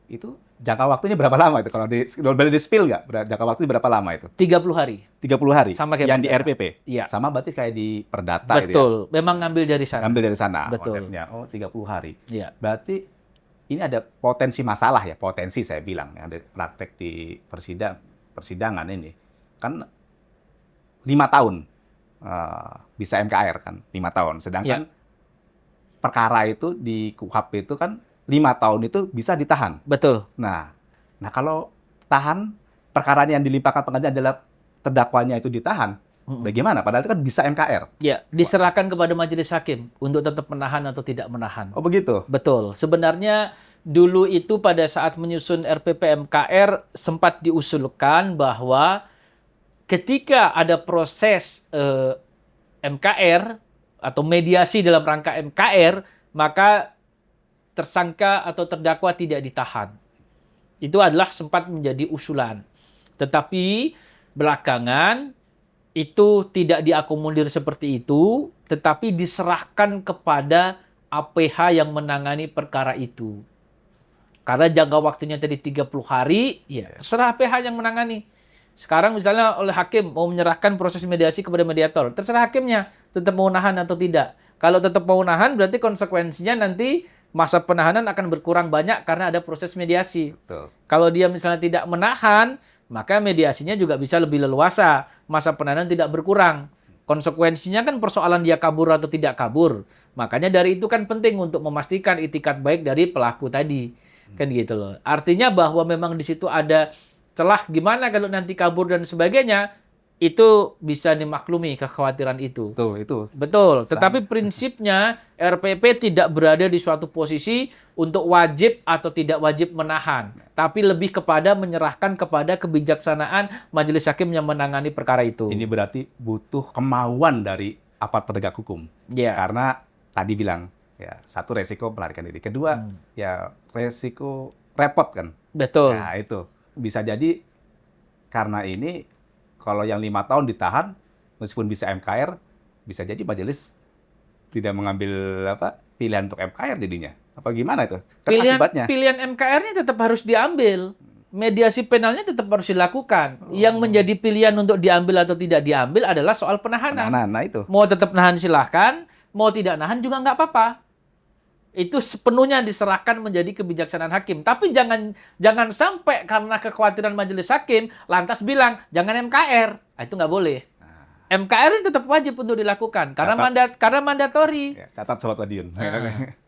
Itu jangka waktunya berapa lama itu? Kalau boleh di-spill nggak? Jangka waktunya berapa lama itu? 30 hari. 30 hari? Sama kayak yang di RPP? Iya. Sama berarti kayak di Perdata Betul. itu ya? Memang ngambil dari sana. Ngambil dari sana Betul. konsepnya. Oh, 30 hari. Iya. Berarti ini ada potensi masalah ya, potensi saya bilang. Ada praktek di persidangan ini. Kan 5 tahun bisa MKR kan, 5 tahun. Sedangkan perkara itu di KUHP itu kan 5 tahun itu bisa ditahan. Betul. Nah kalau tahan, perkara yang dilimpahkan pengadilan adalah terdakwanya itu ditahan, bagaimana? Padahal itu kan bisa MKR. Ya, diserahkan kepada majelis hakim untuk tetap menahan atau tidak menahan. Oh begitu? Betul. Sebenarnya dulu itu pada saat menyusun RPP MKR sempat diusulkan bahwa ketika ada proses MKR atau mediasi dalam rangka MKR, maka tersangka atau terdakwa tidak ditahan. Itu adalah sempat menjadi usulan. Tetapi belakangan itu tidak diakomodir seperti itu, tetapi diserahkan kepada APH yang menangani perkara itu. Karena jangka waktunya tadi 30 hari, ya terserah APH yang menangani. Sekarang misalnya oleh hakim mau menyerahkan proses mediasi kepada mediator, terserah hakimnya tetap mau nahan atau tidak. Kalau tetap mau nahan berarti konsekuensinya nanti masa penahanan akan berkurang banyak karena ada proses mediasi. Betul. Kalau dia misalnya tidak menahan, maka mediasinya juga bisa lebih leluasa. Masa penahanan tidak berkurang. Konsekuensinya kan persoalan dia kabur atau tidak kabur. Makanya dari itu kan penting untuk memastikan itikat baik dari pelaku tadi. Kan gitu loh. Artinya bahwa memang di situ ada celah gimana kalau nanti kabur dan sebagainya, itu bisa dimaklumi kekhawatiran itu. Tuh, itu. Betul, tetapi prinsipnya RPP tidak berada di suatu posisi untuk wajib atau tidak wajib menahan, tapi lebih kepada menyerahkan kepada kebijaksanaan majelis hakim yang menangani perkara itu. Ini berarti butuh kemauan dari aparat penegak hukum. Ya. Karena tadi bilang, ya satu resiko melarikan diri. Kedua, ya resiko repot kan. Betul. Nah, itu. Bisa jadi karena ini, kalau yang 5 tahun ditahan, meskipun bisa MKR, bisa jadi majelis tidak mengambil pilihan untuk MKR jadinya. Apa gimana itu? Kan akibatnya. Pilihan MKR-nya tetap harus diambil. Mediasi penalnya tetap harus dilakukan. Yang menjadi pilihan untuk diambil atau tidak diambil adalah soal penahanan. Nah, itu. Mau tetap nahan silahkan, mau tidak nahan juga nggak apa-apa. Itu sepenuhnya diserahkan menjadi kebijaksanaan hakim. Tapi jangan sampai karena kekhawatiran majelis hakim lantas bilang jangan MKR. Nah, itu nggak boleh. MKR ini tetap wajib untuk dilakukan karena mandatori. Ya, catat sobat Madiun.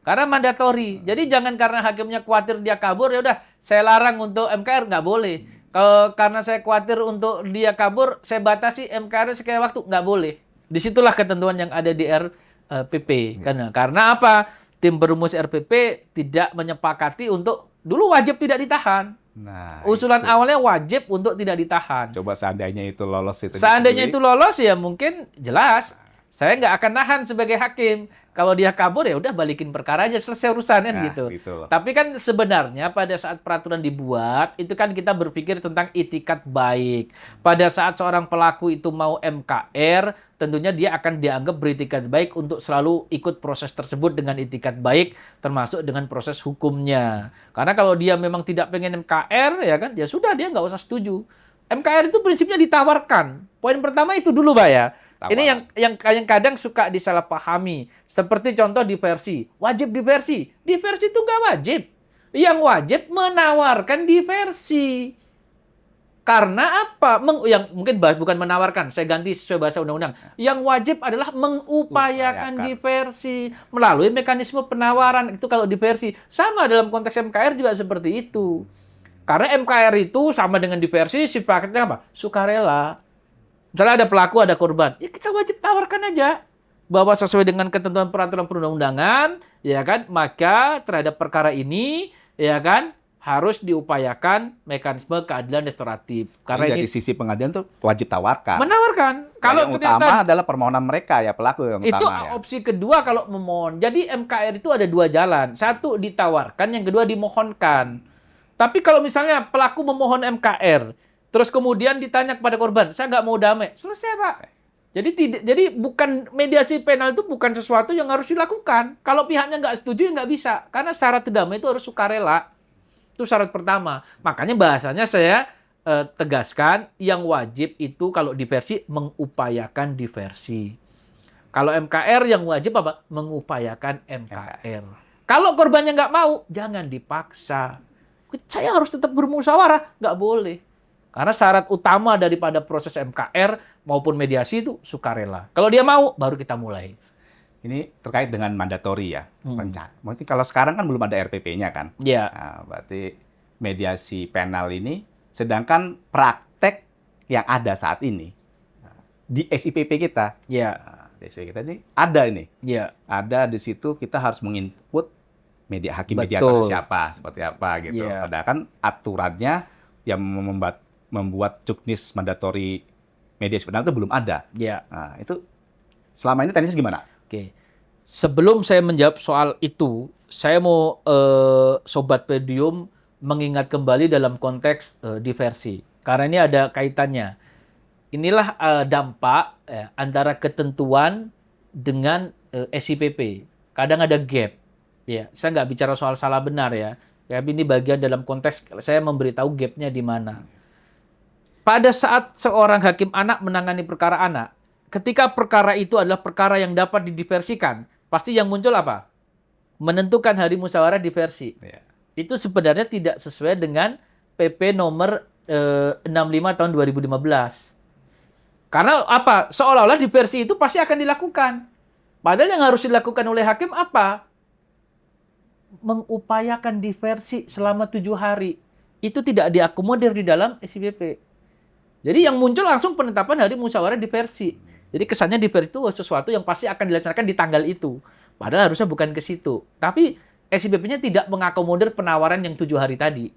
Karena mandatori. Jadi jangan karena hakimnya khawatir dia kabur ya udah saya larang untuk MKR, nggak boleh. Kalau karena saya khawatir untuk dia kabur, saya batasi MKR sekian waktu, nggak boleh. Disitulah ketentuan yang ada di RPP. Karena apa? Tim perumus RPP tidak menyepakati untuk dulu wajib tidak ditahan. Nah, usulan awalnya wajib untuk tidak ditahan. Coba seandainya itu lolos itu. Seandainya itu lolos ya mungkin jelas saya nggak akan nahan sebagai hakim. Kalau dia kabur ya udah balikin perkara aja, selesai urusannya gitu. Tapi kan sebenarnya pada saat peraturan dibuat itu kan kita berpikir tentang itikat baik. Pada saat seorang pelaku itu mau MKR, tentunya dia akan dianggap beritikat baik untuk selalu ikut proses tersebut dengan itikat baik, termasuk dengan proses hukumnya. Karena kalau dia memang tidak pengen MKR ya kan, ya sudah dia nggak usah setuju. MKR itu prinsipnya ditawarkan. Poin pertama itu dulu, Pak ya. Tawar. Ini yang kadang suka disalahpahami. Seperti contoh diversi. Wajib diversi. Diversi itu nggak wajib. Yang wajib menawarkan diversi. Karena apa? Yang mungkin bukan menawarkan. Saya ganti sesuai bahasa undang-undang. Yang wajib adalah mengupayakan diversi. Melalui mekanisme penawaran. Itu kalau diversi. Sama dalam konteks MKR juga seperti itu. Karena MKR itu sama dengan diversi, sifatnya apa? Sukarela. Misalnya ada pelaku, ada korban. Ya kita wajib tawarkan aja. Bahwa sesuai dengan ketentuan peraturan perundang-undangan, ya kan, maka terhadap perkara ini, ya kan, harus diupayakan mekanisme keadilan restoratif. Karena dari sisi pengadilan tuh wajib tawarkan. Menawarkan. Kalau yang utama adalah permohonan mereka ya, pelaku yang itu utama. Itu opsi kedua kalau memohon. Jadi MKR itu ada dua jalan. Satu ditawarkan, yang kedua dimohonkan. Tapi kalau misalnya pelaku memohon MKR, terus kemudian ditanya kepada korban, saya nggak mau damai, selesai Pak. Jadi bukan mediasi penal itu bukan sesuatu yang harus dilakukan. Kalau pihaknya nggak setuju ya nggak bisa, karena syarat damai itu harus sukarela. Itu syarat pertama. Makanya bahasanya saya tegaskan, yang wajib itu kalau diversi mengupayakan diversi. Kalau MKR yang wajib apa? Mengupayakan MKR. Kalau korbannya nggak mau, jangan dipaksa. Saya harus tetap bermusyawarah, nggak boleh. Karena syarat utama daripada proses MKR maupun mediasi itu sukarela. Kalau dia mau, baru kita mulai. Ini terkait dengan mandatori ya. Mungkin kalau sekarang kan belum ada RPP-nya kan. Iya. Nah, berarti mediasi penal ini, sedangkan praktek yang ada saat ini di SIPP kita. Iya. Nah, di SIPP kita ini ada ini. Iya. Ada di situ kita harus menginput hakim mediator siapa, seperti apa gitu. Yeah. Padahal kan aturannya yang membuat juknis mandatori mediasi penal itu belum ada. Yeah. Nah, itu selama ini teknisnya gimana? Oke. Sebelum saya menjawab soal itu, saya mau Sobat Pedium mengingat kembali dalam konteks diversi. Karena ini ada kaitannya. Inilah dampak antara ketentuan dengan SIPP. Kadang ada gap. Ya, saya nggak bicara soal salah benar ya. Tapi ini bagian dalam konteks saya memberitahu gapnya di mana. Pada saat seorang hakim anak menangani perkara anak, ketika perkara itu adalah perkara yang dapat didiversikan, pasti yang muncul apa? menentukan hari musyawarah diversi. Ya. Itu sebenarnya tidak sesuai dengan PP nomor 65 tahun 2015. Karena apa? Seolah-olah diversi itu pasti akan dilakukan. Padahal yang harus dilakukan oleh hakim apa? Mengupayakan diversi selama 7 hari. Itu tidak diakomodir di dalam SIPP. Jadi yang muncul langsung penetapan hari musyawarah diversi. Jadi kesannya diversi itu sesuatu yang pasti akan dilaksanakan di tanggal itu. Padahal harusnya bukan ke situ. Tapi SIPP-nya tidak mengakomodir penawaran yang 7 hari tadi.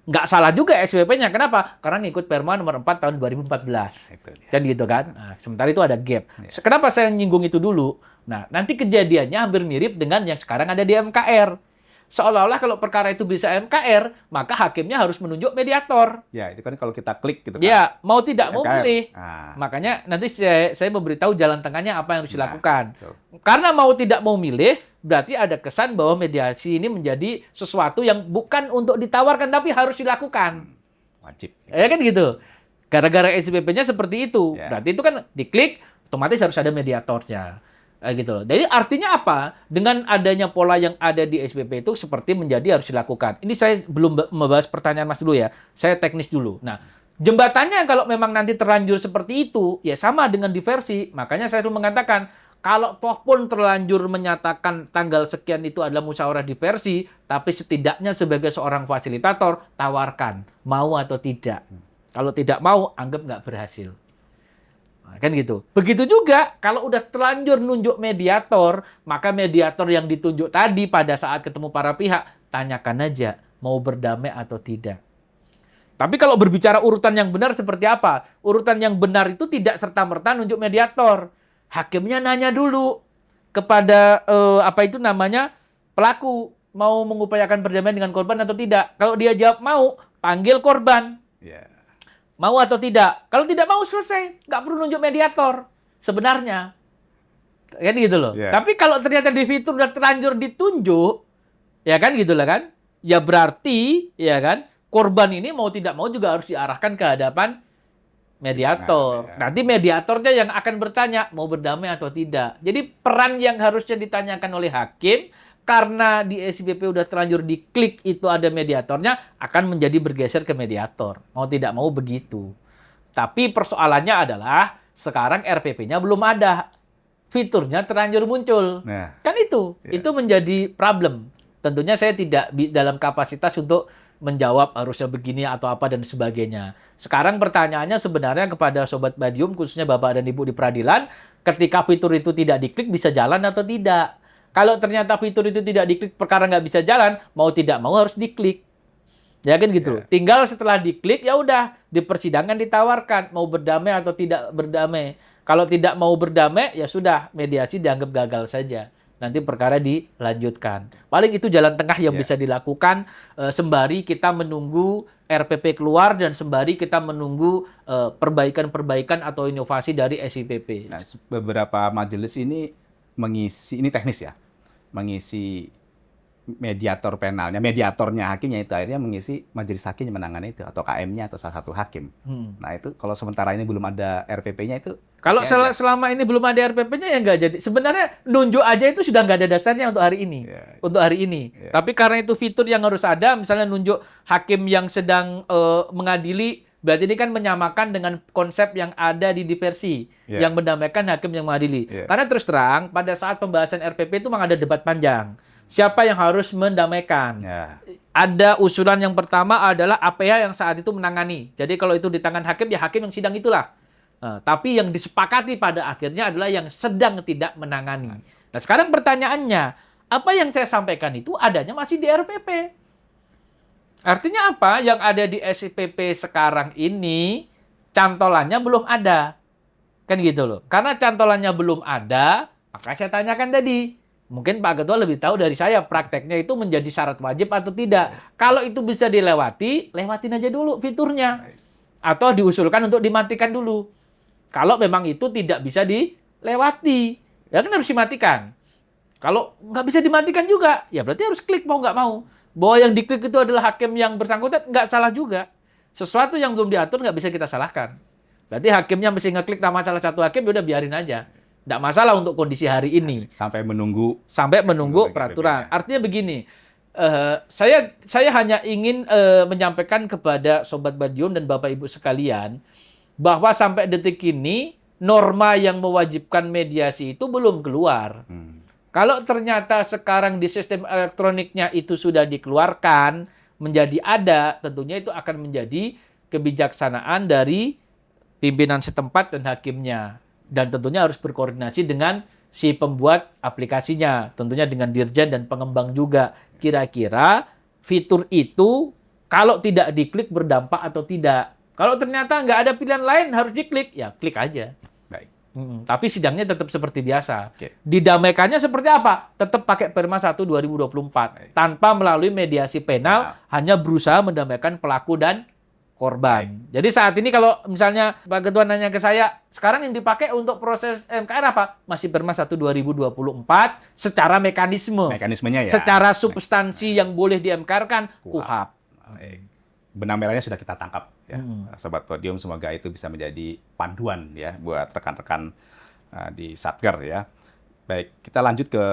Nggak salah juga SPP-nya. Kenapa? Karena ngikut Perma nomor 4 tahun 2014. Kan gitu kan? Nah, sementara itu ada gap. Ya. Kenapa saya nyinggung itu dulu? Nah, nanti kejadiannya hampir mirip dengan yang sekarang ada di MKR. Seolah-olah kalau perkara itu bisa MKR, maka hakimnya harus menunjuk mediator. Ya, itu kan kalau kita klik gitu kan. Ya, mau tidak mau MKR. pilih. Nah. Makanya nanti saya memberitahu jalan tengahnya apa yang harus dilakukan. betul. Karena mau tidak mau milih, berarti ada kesan bahwa mediasi ini menjadi sesuatu yang bukan untuk ditawarkan, tapi harus dilakukan. Wajib. Ya kan gitu. Gara-gara SPP-nya seperti itu. Ya. Berarti itu kan diklik, otomatis harus ada mediatornya. Gitu loh. Jadi artinya apa? Dengan adanya pola yang ada di SPP itu seperti menjadi harus dilakukan. Ini saya belum membahas pertanyaan Mas dulu ya. Saya teknis dulu. Nah, jembatannya kalau memang nanti terlanjur seperti itu, ya sama dengan diversi. Makanya saya dulu mengatakan, kalau toh pun terlanjur menyatakan tanggal sekian itu adalah musyawarah diversi, tapi setidaknya sebagai seorang fasilitator, tawarkan. Mau atau tidak. Kalau tidak mau, anggap nggak berhasil. Nah, kan gitu. Begitu juga kalau udah terlanjur nunjuk mediator, maka mediator yang ditunjuk tadi pada saat ketemu para pihak, tanyakan aja mau berdamai atau tidak. Tapi kalau berbicara urutan yang benar seperti apa? Urutan yang benar itu tidak serta-merta nunjuk mediator. Hakimnya nanya dulu kepada pelaku mau mengupayakan perdamaian dengan korban atau tidak. Kalau dia jawab mau, panggil korban. Ya. Mau atau tidak? Kalau tidak mau selesai, nggak perlu nunjuk mediator sebenarnya. Kan gitu loh. Yeah. Tapi kalau ternyata di fitur udah terlanjur ditunjuk, ya kan gitu lah kan? Ya berarti, ya kan, korban ini mau tidak mau juga harus diarahkan ke hadapan mediator. Nah, ya. Nanti mediatornya yang akan bertanya mau berdamai atau tidak. Jadi peran yang harusnya ditanyakan oleh hakim karena di SPP udah terlanjur diklik itu ada mediatornya, akan menjadi bergeser ke mediator. Mau tidak mau begitu. Tapi persoalannya adalah sekarang RPP-nya belum ada. Fiturnya terlanjur muncul. Nah. Kan itu. Ya. Itu menjadi problem. Tentunya saya tidak dalam kapasitas untuk menjawab harusnya begini atau apa dan sebagainya. Sekarang pertanyaannya sebenarnya kepada Sobat Badium, khususnya Bapak dan Ibu di peradilan, ketika fitur itu tidak diklik bisa jalan atau tidak? Kalau ternyata fitur itu tidak diklik, perkara nggak bisa jalan, mau tidak mau harus diklik. Ya kan gitu. Yeah. Tinggal setelah diklik, ya udah di persidangan ditawarkan mau berdamai atau tidak berdamai. Kalau tidak mau berdamai, ya sudah mediasi dianggap gagal saja. Nanti perkara dilanjutkan. Paling itu jalan tengah yang bisa dilakukan sembari kita menunggu RPP keluar dan sembari kita menunggu perbaikan-perbaikan atau inovasi dari SIPP. Nah, beberapa majelis ini mengisi, ini teknis ya, mengisi mediator penalnya, mediatornya hakimnya itu akhirnya mengisi majelis hakim yang menangani itu, atau KM-nya atau salah satu hakim. Nah itu kalau sementara ini belum ada RPP-nya itu. Kalau selama ini belum ada RPP-nya ya nggak jadi. Sebenarnya nunjuk aja itu sudah nggak ada dasarnya untuk hari ini. Yeah. Untuk hari ini. Yeah. Tapi karena itu fitur yang harus ada, misalnya nunjuk hakim yang sedang mengadili, berarti ini kan menyamakan dengan konsep yang ada di diversi. Yeah. Yang mendamaikan hakim yang mengadili. Yeah. Karena terus terang, pada saat pembahasan RPP itu memang ada debat panjang. Siapa yang harus mendamaikan? Yeah. Ada usulan yang pertama adalah APH yang saat itu menangani. Jadi kalau itu di tangan hakim, ya hakim yang sidang itulah. Tapi yang disepakati pada akhirnya adalah yang sedang tidak menangani. Nah sekarang pertanyaannya, apa yang saya sampaikan itu adanya masih di RPP. Artinya apa? Yang ada di SIPP sekarang ini, cantolannya belum ada. Kan gitu loh. Karena cantolannya belum ada, maka saya tanyakan tadi. Mungkin Pak Ketua lebih tahu dari saya, prakteknya itu menjadi syarat wajib atau tidak. Kalau itu bisa dilewati, lewatin aja dulu fiturnya. Atau diusulkan untuk dimatikan dulu. Kalau memang itu tidak bisa dilewati, ya kan harus dimatikan. Kalau nggak bisa dimatikan juga, ya berarti harus klik mau nggak mau. Bahwa yang diklik itu adalah hakim yang bersangkutan, nggak salah juga. Sesuatu yang belum diatur nggak bisa kita salahkan. Berarti hakimnya mesti ngeklik nama salah satu hakim, ya udah biarin aja. Tidak masalah untuk kondisi hari ini. Sampai menunggu Menunggu GPP-nya. peraturan. Artinya begini, saya hanya ingin menyampaikan kepada Sobat Badium dan Bapak Ibu sekalian, bahwa sampai detik ini, norma yang mewajibkan mediasi itu belum keluar. Kalau ternyata sekarang di sistem elektroniknya itu sudah dikeluarkan, menjadi ada, tentunya itu akan menjadi kebijaksanaan dari pimpinan setempat dan hakimnya. Dan tentunya harus berkoordinasi dengan si pembuat aplikasinya, tentunya dengan dirjen dan pengembang juga. Kira-kira fitur itu kalau tidak diklik berdampak atau tidak. Kalau ternyata nggak ada pilihan lain harus diklik, ya klik aja. Baik. Tapi sidangnya tetap seperti biasa. Oke. Didamaikannya seperti apa? Tetap pakai Perma 1 2024. Tanpa melalui mediasi penal, hanya berusaha mendamaikan pelaku dan korban. Jadi saat ini kalau misalnya Pak Ketua nanya ke saya, sekarang yang dipakai untuk proses MKR apa? Masih Perma 1 2024 secara mekanisme. Mekanismenya ya. Secara substansi yang boleh di-MKR-kan, KUHAP. Baik. Benang merahnya sudah kita tangkap ya. Sobat Podium, semoga itu bisa menjadi panduan ya buat rekan-rekan di Satker ya. Baik, kita lanjut ke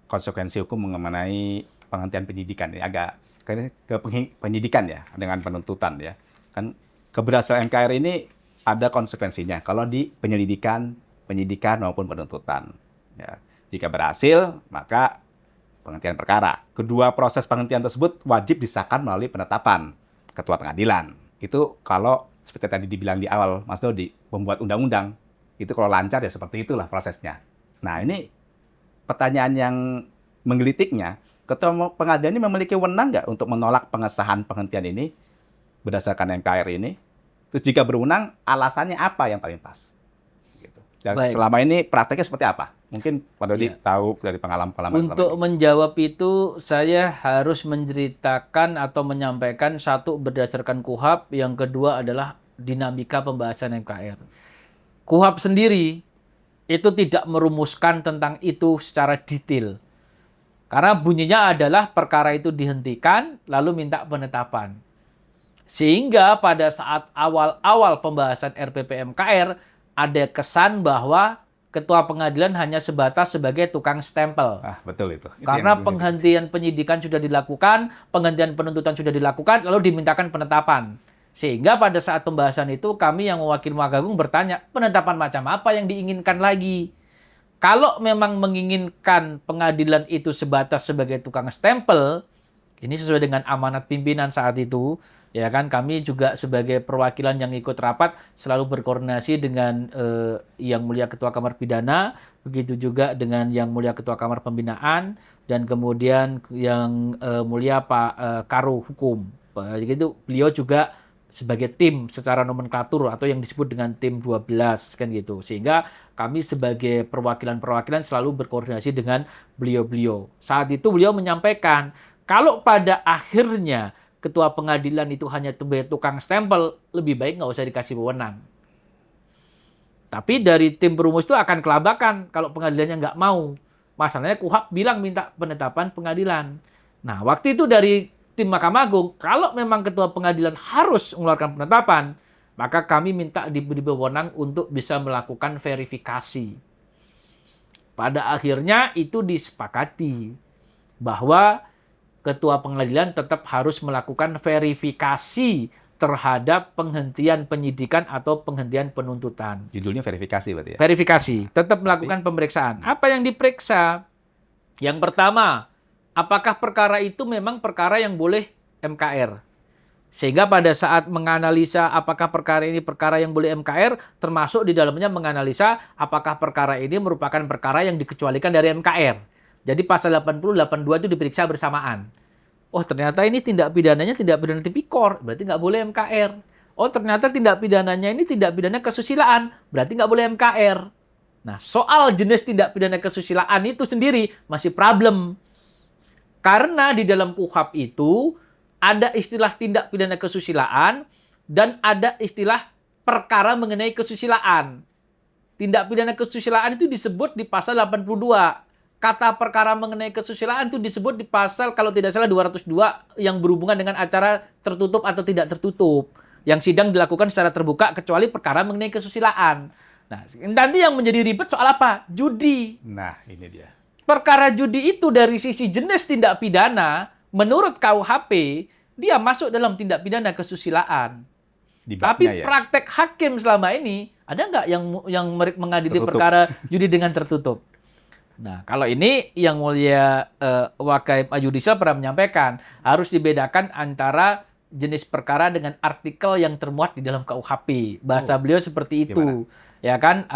konsekuensi hukum mengenai penghentian penyidikan. Ini agak ke penyidikan ya dengan penuntutan ya. Kan keberhasilan MKR ini ada konsekuensinya kalau di penyelidikan, penyidikan maupun penuntutan. Ya. Jika berhasil, maka penghentian perkara. Kedua proses penghentian tersebut wajib disahkan melalui penetapan ketua pengadilan. Itu kalau seperti tadi dibilang di awal Mas Dodi, pembuat undang-undang, itu kalau lancar ya seperti itulah prosesnya. Nah ini pertanyaan yang menggelitiknya, ketua pengadilan ini memiliki wewenang nggak untuk menolak pengesahan penghentian ini berdasarkan MKR ini? Terus jika berwenang, alasannya apa yang paling pas? Gitu. Dan selama ini prakteknya seperti apa? Mungkin Pak Dodi tahu dari pengalaman-pengalaman. Untuk menjawab itu, saya harus menceritakan atau menyampaikan satu berdasarkan KUHAP, yang kedua adalah dinamika pembahasan MKR. KUHAP sendiri itu tidak merumuskan tentang itu secara detail. Karena bunyinya adalah perkara itu dihentikan, lalu minta penetapan. Sehingga pada saat awal-awal pembahasan RPP MKR, ada kesan bahwa ketua pengadilan hanya sebatas sebagai tukang stempel. Betul itu. Karena penghentian penyidikan sudah dilakukan, penghentian penuntutan sudah dilakukan, lalu dimintakan penetapan. Sehingga pada saat pembahasan itu, kami yang mewakili Mahkamah Agung bertanya, penetapan macam apa yang diinginkan lagi? Kalau memang menginginkan pengadilan itu sebatas sebagai tukang stempel, ini sesuai dengan amanat pimpinan saat itu, ya kan, kami juga sebagai perwakilan yang ikut rapat selalu berkoordinasi dengan Yang Mulia Ketua Kamar Pidana, begitu juga dengan Yang Mulia Ketua Kamar Pembinaan, dan kemudian Yang Mulia Pak Karo Hukum. Begitu beliau juga sebagai tim secara nomenklatur atau yang disebut dengan tim 12 kan gitu. Sehingga kami sebagai perwakilan-perwakilan selalu berkoordinasi dengan beliau-beliau. Saat itu beliau menyampaikan, kalau pada akhirnya ketua pengadilan itu hanya tukang stempel, lebih baik nggak usah dikasih wewenang. Tapi dari tim perumus itu akan kelabakan kalau pengadilannya nggak mau. Masalahnya KUHAP bilang minta penetapan pengadilan. Nah, waktu itu dari tim Mahkamah Agung, kalau memang ketua pengadilan harus mengeluarkan penetapan, maka kami minta diberi wewenang untuk bisa melakukan verifikasi. Pada akhirnya itu disepakati bahwa ketua pengadilan tetap harus melakukan verifikasi terhadap penghentian penyidikan atau penghentian penuntutan. Judulnya verifikasi berarti ya? Verifikasi, tetap melakukan pemeriksaan. Apa yang diperiksa? Yang pertama, apakah perkara itu memang perkara yang boleh MKR? Sehingga pada saat menganalisa apakah perkara ini perkara yang boleh MKR, termasuk di dalamnya menganalisa apakah perkara ini merupakan perkara yang dikecualikan dari MKR. Jadi pasal 80, 82 itu diperiksa bersamaan. Oh ternyata ini tindak pidananya tindak pidana tipikor, berarti nggak boleh MKR. Oh ternyata tindak pidananya ini tindak pidana kesusilaan, berarti nggak boleh MKR. Nah soal jenis tindak pidana kesusilaan itu sendiri masih problem. Karena di dalam KUHAP itu ada istilah tindak pidana kesusilaan dan ada istilah perkara mengenai kesusilaan. Tindak pidana kesusilaan itu disebut di pasal 82. Kata perkara mengenai kesusilaan itu disebut di pasal kalau tidak salah 202 yang berhubungan dengan acara tertutup atau tidak tertutup. Yang sidang dilakukan secara terbuka kecuali perkara mengenai kesusilaan. Nah, nanti yang menjadi ribet soal apa? Judi. Nah, ini dia. Perkara judi itu dari sisi jenis tindak pidana, menurut KUHP, dia masuk dalam tindak pidana kesusilaan. Di Tapi babnya ya. praktek hakim selama ini, ada nggak yang mengadili Tertutup. perkara judi dengan tertutup? Nah, kalau ini yang mulia Wakaim Judisial pernah menyampaikan, harus dibedakan antara jenis perkara dengan artikel yang termuat di dalam KUHP. Bahasa beliau seperti itu. Ya kan,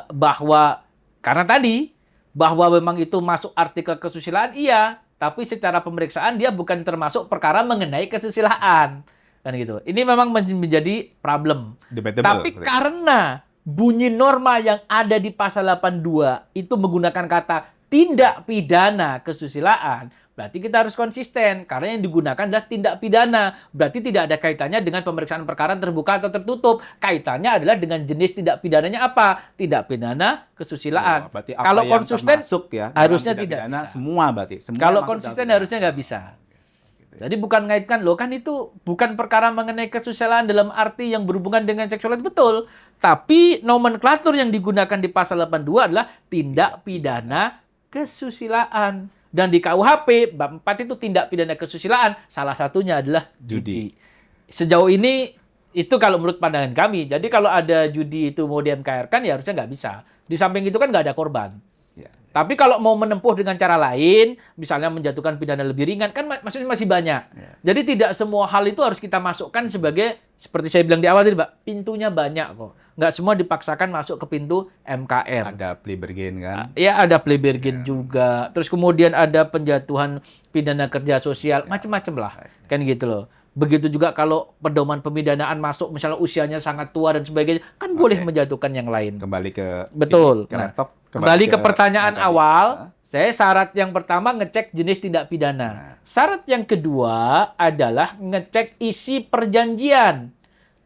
bahwa karena tadi bahwa memang itu masuk artikel kesusilaan, iya, tapi secara pemeriksaan dia bukan termasuk perkara mengenai kesusilaan. Kan gitu. Ini memang menjadi problem. Debatable. Tapi karena bunyi norma yang ada di pasal 82 itu menggunakan kata tindak pidana kesusilaan, berarti kita harus konsisten karena yang digunakan adalah tindak pidana. Berarti tidak ada kaitannya dengan pemeriksaan perkara terbuka atau tertutup. Kaitannya adalah dengan jenis tindak pidananya apa? Tindak pidana kesusilaan. Berarti apa Kalau yang konsisten termasuk ya, dalam harusnya tindak tidak pidana, bisa. semua berarti. Semua Kalau masuk konsisten dalam harusnya nggak bisa. Jadi bukan ngaitkan loh, kan itu bukan perkara mengenai kesusilaan dalam arti yang berhubungan dengan seksualitas, betul. Tapi nomenklatur yang digunakan di pasal 82 adalah tindak pidana kesusilaan. Dan di KUHP bab 4 itu tindak pidana kesusilaan, salah satunya adalah judi. Sejauh ini itu kalau menurut pandangan kami. Jadi kalau ada judi itu mau di-MKR-kan ya harusnya nggak bisa. Di samping itu kan nggak ada korban. Ya. Tapi kalau mau menempuh dengan cara lain, misalnya menjatuhkan pidana lebih ringan, kan maksudnya masih banyak. Ya. Jadi tidak semua hal itu harus kita masukkan sebagai, seperti saya bilang di awal tadi, Pak, pintunya banyak kok. Nggak semua dipaksakan masuk ke pintu MKR. Ada plea bargain kan. Ya, ada plea bargain juga. Terus kemudian ada penjatuhan pidana kerja sosial, macam-macam lah. Kan gitu loh. Begitu juga kalau pedoman pemidanaan masuk, misalnya usianya sangat tua dan sebagainya, kan boleh menjatuhkan yang lain. Kembali ke Betul. ke Nah, laptop. kembali ke pertanyaan yang tadi. awal, saya syarat yang pertama ngecek jenis tindak pidana. Syarat yang kedua adalah ngecek isi perjanjian.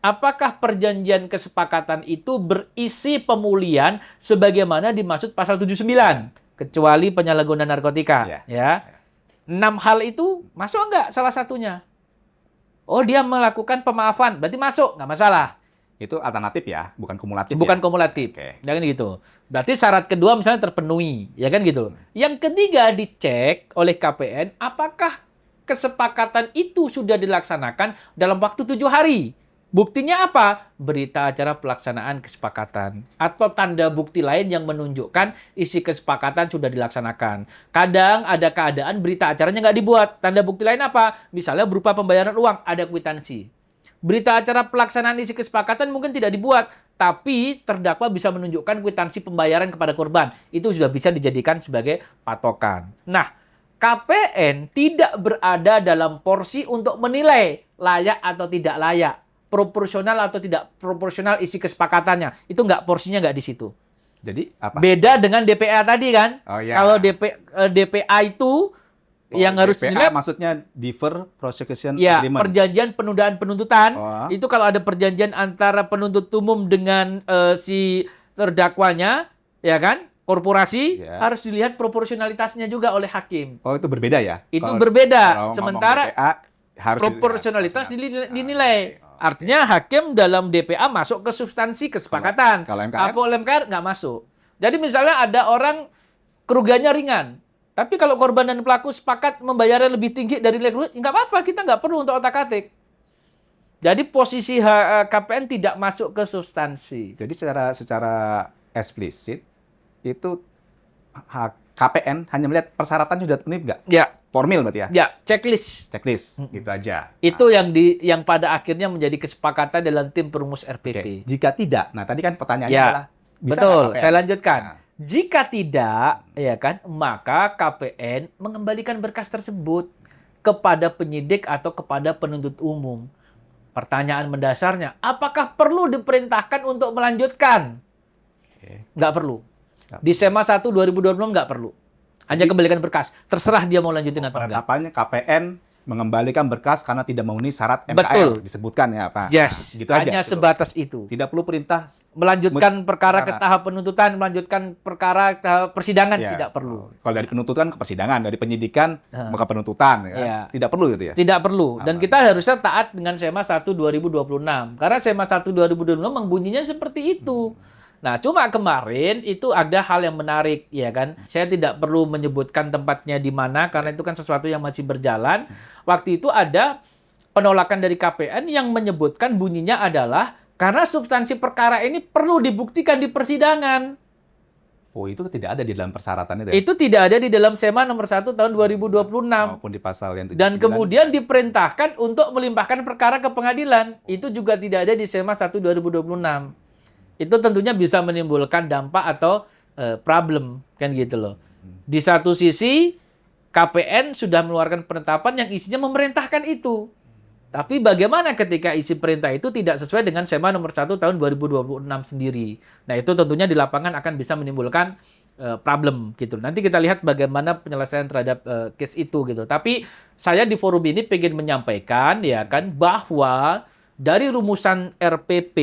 Apakah perjanjian kesepakatan itu berisi pemulihan sebagaimana dimaksud pasal 79, kecuali penyalahgunaan narkotika. Ya. 6 hal itu masuk nggak salah satunya? Oh, dia melakukan pemaafan, berarti masuk, nggak masalah. Itu alternatif ya, bukan kumulatif. Bukan ya? kumulatif. Oke. Ya kan gitu. Berarti syarat kedua misalnya terpenuhi, ya kan gitu. Yang ketiga dicek oleh KPN apakah kesepakatan itu sudah dilaksanakan dalam waktu 7 hari. Buktinya apa? Berita acara pelaksanaan kesepakatan atau tanda bukti lain yang menunjukkan isi kesepakatan sudah dilaksanakan. Kadang ada keadaan berita acaranya nggak dibuat. Tanda bukti lain apa? Misalnya berupa pembayaran uang, ada kwitansi. Berita acara pelaksanaan isi kesepakatan mungkin tidak dibuat, tapi terdakwa bisa menunjukkan kwitansi pembayaran kepada korban. Itu sudah bisa dijadikan sebagai patokan. Nah, KPN tidak berada dalam porsi untuk menilai layak atau tidak layak, proporsional atau tidak proporsional isi kesepakatannya. Itu porsinya nggak di situ. Jadi apa? Beda dengan DPA tadi kan. Oh, iya. Kalau DPA itu yang harus DPA dinilai, maksudnya defer prosecution ya, agreement. perjanjian penundaan penuntutan. Oh. Itu kalau ada perjanjian antara penuntut umum dengan si terdakwanya, ya kan, korporasi, Ya. harus dilihat proporsionalitasnya juga oleh hakim. Oh, itu berbeda ya? Itu Kalau- berbeda. kalau ngomong Sementara DPA, harus proporsionalitas dilihat. dinilai. Oke. Artinya hakim dalam DPA masuk ke substansi kesepakatan. Kalau MKR? Kalau MKR nggak masuk. Jadi misalnya ada orang kerugiannya ringan, tapi kalau korban dan pelaku sepakat membayarnya lebih tinggi dari nilai kerugian, nggak apa-apa, kita nggak perlu untuk otak-atik. Jadi posisi KPN tidak masuk ke substansi. Jadi secara eksplisit itu KPN hanya melihat persyaratan sudah terpenuhi nggak? Ya, Formil berarti ya? ya, checklist. Checklist, gitu aja. Itu yang pada akhirnya menjadi kesepakatan dalam tim perumus Oke. RPP. Jika tidak, nah tadi kan pertanyaannya Ya, adalah bisa betul. nggak KPN? Saya lanjutkan. Nah. Jika tidak, ya kan, maka KPN mengembalikan berkas tersebut kepada penyidik atau kepada penuntut umum. Pertanyaan mendasarnya, apakah perlu diperintahkan untuk melanjutkan? Oke. Nggak perlu. Nggak Di SEMA 1 2020 nggak perlu. Hanya kembalikan berkas. Terserah dia mau lanjutin atau enggak. Penetapannya KPN mengembalikan berkas karena tidak memenuhi syarat MKR. Betul. Disebutkan ya, Pak. Yes, Nah, gitu aja. hanya gitu. sebatas itu. Tidak perlu perintah. Melanjutkan perkara ke perkara. tahap penuntutan, melanjutkan perkara ke tahap persidangan, Ya. tidak perlu. Kalau dari penuntutan ke persidangan, dari penyidikan Ah. ke penuntutan. Ya. Ya. Tidak perlu gitu ya? Tidak perlu. Dan Aman. kita harusnya taat dengan SEMA 1 2026. Karena SEMA 1 2026 membunyinya seperti itu. Nah, cuma kemarin itu ada hal yang menarik, ya kan? Saya tidak perlu menyebutkan tempatnya di mana karena itu kan sesuatu yang masih berjalan. Waktu itu ada penolakan dari KPN yang menyebutkan bunyinya adalah karena substansi perkara ini perlu dibuktikan di persidangan. Oh, itu tidak ada di dalam persyaratan itu ya? Itu tidak ada di dalam SEMA nomor 1 tahun 2026. Maupun di pasal yang 79. Dan kemudian diperintahkan untuk melimpahkan perkara ke pengadilan. Itu juga tidak ada di SEMA 1 2026. Itu tentunya bisa menimbulkan dampak atau problem, kan gitu loh. Di satu sisi, KPN sudah mengeluarkan penetapan yang isinya memerintahkan itu. Tapi bagaimana ketika isi perintah itu tidak sesuai dengan SEMA nomor 1 tahun 2026 sendiri. Nah, itu tentunya di lapangan akan bisa menimbulkan problem gitu. Nanti kita lihat bagaimana penyelesaian terhadap case itu gitu. Tapi saya di forum ini pengen menyampaikan ya kan bahwa dari rumusan RPP